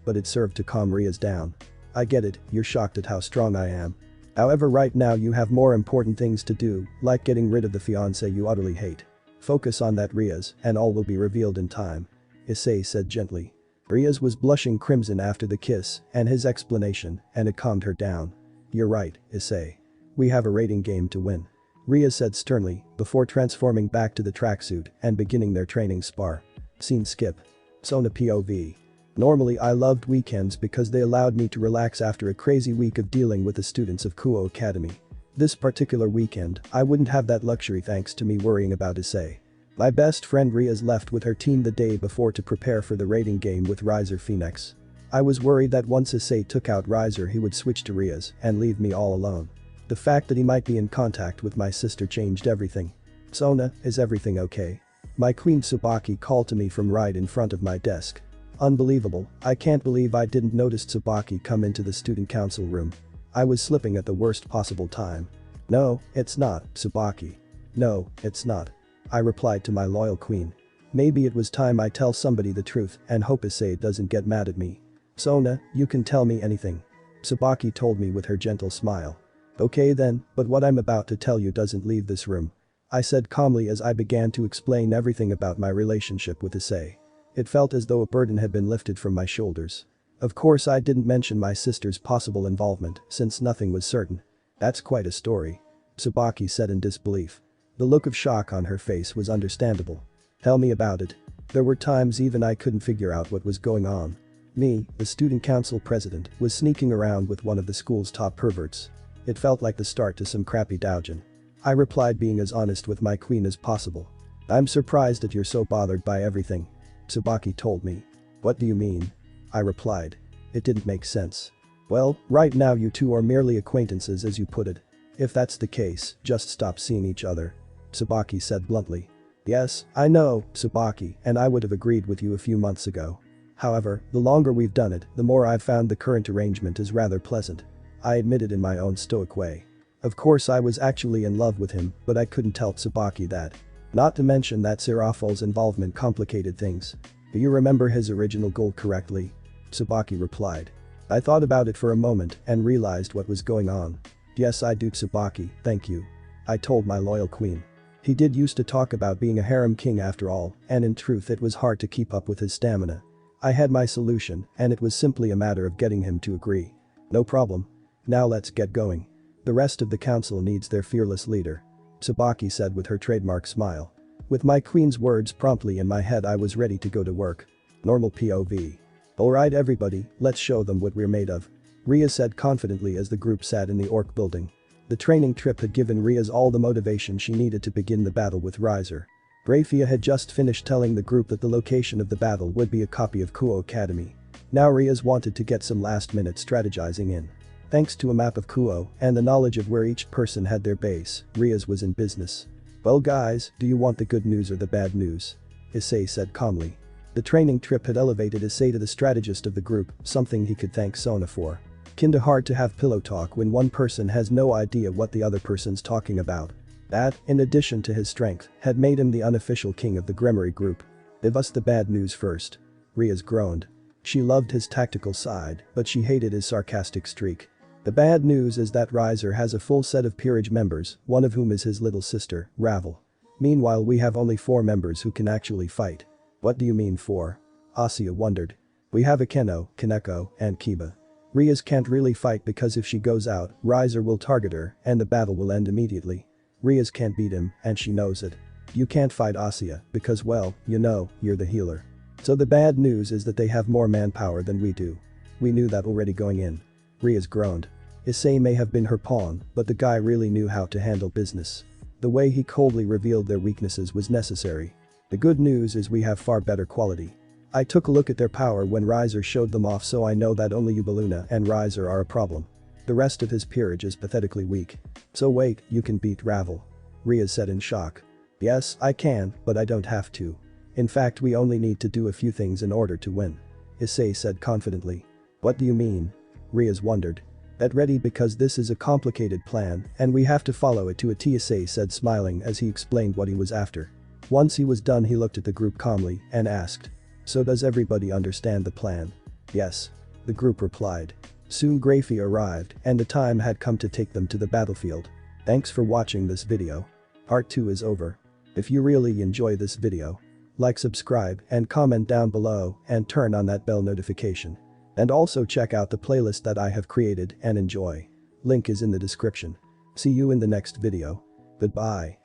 but it served to calm Rias down. I get it, you're shocked at how strong I am. However, right now you have more important things to do, like getting rid of the fiancé you utterly hate. Focus on that, Rias, and all will be revealed in time. Issei said gently. Rias was blushing crimson after the kiss and his explanation, and it calmed her down. You're right, Issei. We have a rating game to win. Rias said sternly, before transforming back to the tracksuit and beginning their training spar. Scene skip. Sona POV. Normally I loved weekends because they allowed me to relax after a crazy week of dealing with the students of Kuo Academy. This particular weekend, I wouldn't have that luxury thanks to me worrying about Issei. My best friend Rias left with her team the day before to prepare for the raiding game with Riser Phoenix. I was worried that once Issei took out Riser he would switch to Rias and leave me all alone. The fact that he might be in contact with my sister changed everything. Sona, is everything okay? My queen Tsubaki called to me from right in front of my desk. Unbelievable, I can't believe I didn't notice Tsubaki come into the student council room. I was slipping at the worst possible time. No, it's not, Tsubaki. No, it's not. I replied to my loyal queen. Maybe it was time I tell somebody the truth and hope Issei doesn't get mad at me. Sona, you can tell me anything. Tsubaki told me with her gentle smile. Okay then, but what I'm about to tell you doesn't leave this room. I said calmly as I began to explain everything about my relationship with Issei. It felt as though a burden had been lifted from my shoulders. Of course I didn't mention my sister's possible involvement since nothing was certain. That's quite a story. Tsubaki said in disbelief. The look of shock on her face was understandable. Tell me about it. There were times even I couldn't figure out what was going on. Me, the student council president, was sneaking around with one of the school's top perverts. It felt like the start to some crappy doujin. I replied, being as honest with my queen as possible. I'm surprised that you're so bothered by everything. Tsubaki told me. What do you mean? I replied. It didn't make sense. Well, right now you two are merely acquaintances as you put it. If that's the case, just stop seeing each other. Tsubaki said bluntly. Yes, I know, Tsubaki, and I would have agreed with you a few months ago. However, the longer we've done it, the more I've found the current arrangement is rather pleasant. I admitted in my own stoic way. Of course I was actually in love with him, but I couldn't tell Tsubaki that. Not to mention that Serafal's involvement complicated things. Do you remember his original goal correctly? Tsubaki replied. I thought about it for a moment and realized what was going on. Yes, I do, Tsubaki, thank you. I told my loyal queen. He did used to talk about being a harem king after all, and in truth it was hard to keep up with his stamina. I had my solution, and it was simply a matter of getting him to agree. No problem. Now let's get going. The rest of the council needs their fearless leader. Tsubaki said with her trademark smile. With my queen's words promptly in my head, I was ready to go to work. Normal POV. Alright everybody, let's show them what we're made of. Rias said confidently as the group sat in the Orc building. The training trip had given Rias all the motivation she needed to begin the battle with Riser. Rafia had just finished telling the group that the location of the battle would be a copy of Kuo Academy. Now Rias wanted to get some last-minute strategizing in. Thanks to a map of Kuo and the knowledge of where each person had their base, Rias was in business. Well guys, do you want the good news or the bad news? Issei said calmly. The training trip had elevated Issei to the strategist of the group, something he could thank Sona for. Kinda hard to have pillow talk when one person has no idea what the other person's talking about. That, in addition to his strength, had made him the unofficial king of the Gremory group. Give us the bad news first. Rias groaned. She loved his tactical side, but she hated his sarcastic streak. The bad news is that Riser has a full set of peerage members, one of whom is his little sister, Ravel. Meanwhile we have only 4 members who can actually fight. What do you mean 4? Asuya wondered. We have Akeno, Kaneko, and Kiba. Rias can't really fight because if she goes out, Riser will target her and the battle will end immediately. Rias can't beat him and she knows it. You can't fight Asuya because, well, you know, you're the healer. So the bad news is that they have more manpower than we do. We knew that already going in. Rias groaned. Issei may have been her pawn, but the guy really knew how to handle business. The way he coldly revealed their weaknesses was necessary. The good news is we have far better quality. I took a look at their power when Riser showed them off, so I know that only Ubaluna and Riser are a problem. The rest of his peerage is pathetically weak. So wait, you can beat Ravel? Rias said in shock. Yes, I can, but I don't have to. In fact, we only need to do a few things in order to win. Issei said confidently. What do you mean? Rias wondered. Get ready, because this is a complicated plan and we have to follow it to a T. Issei said, smiling as he explained what he was after. Once he was done, he looked at the group calmly and asked. So does everybody understand the plan? Yes. The group replied. Soon Graphy arrived and the time had come to take them to the battlefield. Thanks for watching this video. Part 2 is over. If you really enjoy this video, like, subscribe and comment down below and turn on that bell notification. And also check out the playlist that I have created and enjoy. Link is in the description. See you in the next video. Goodbye.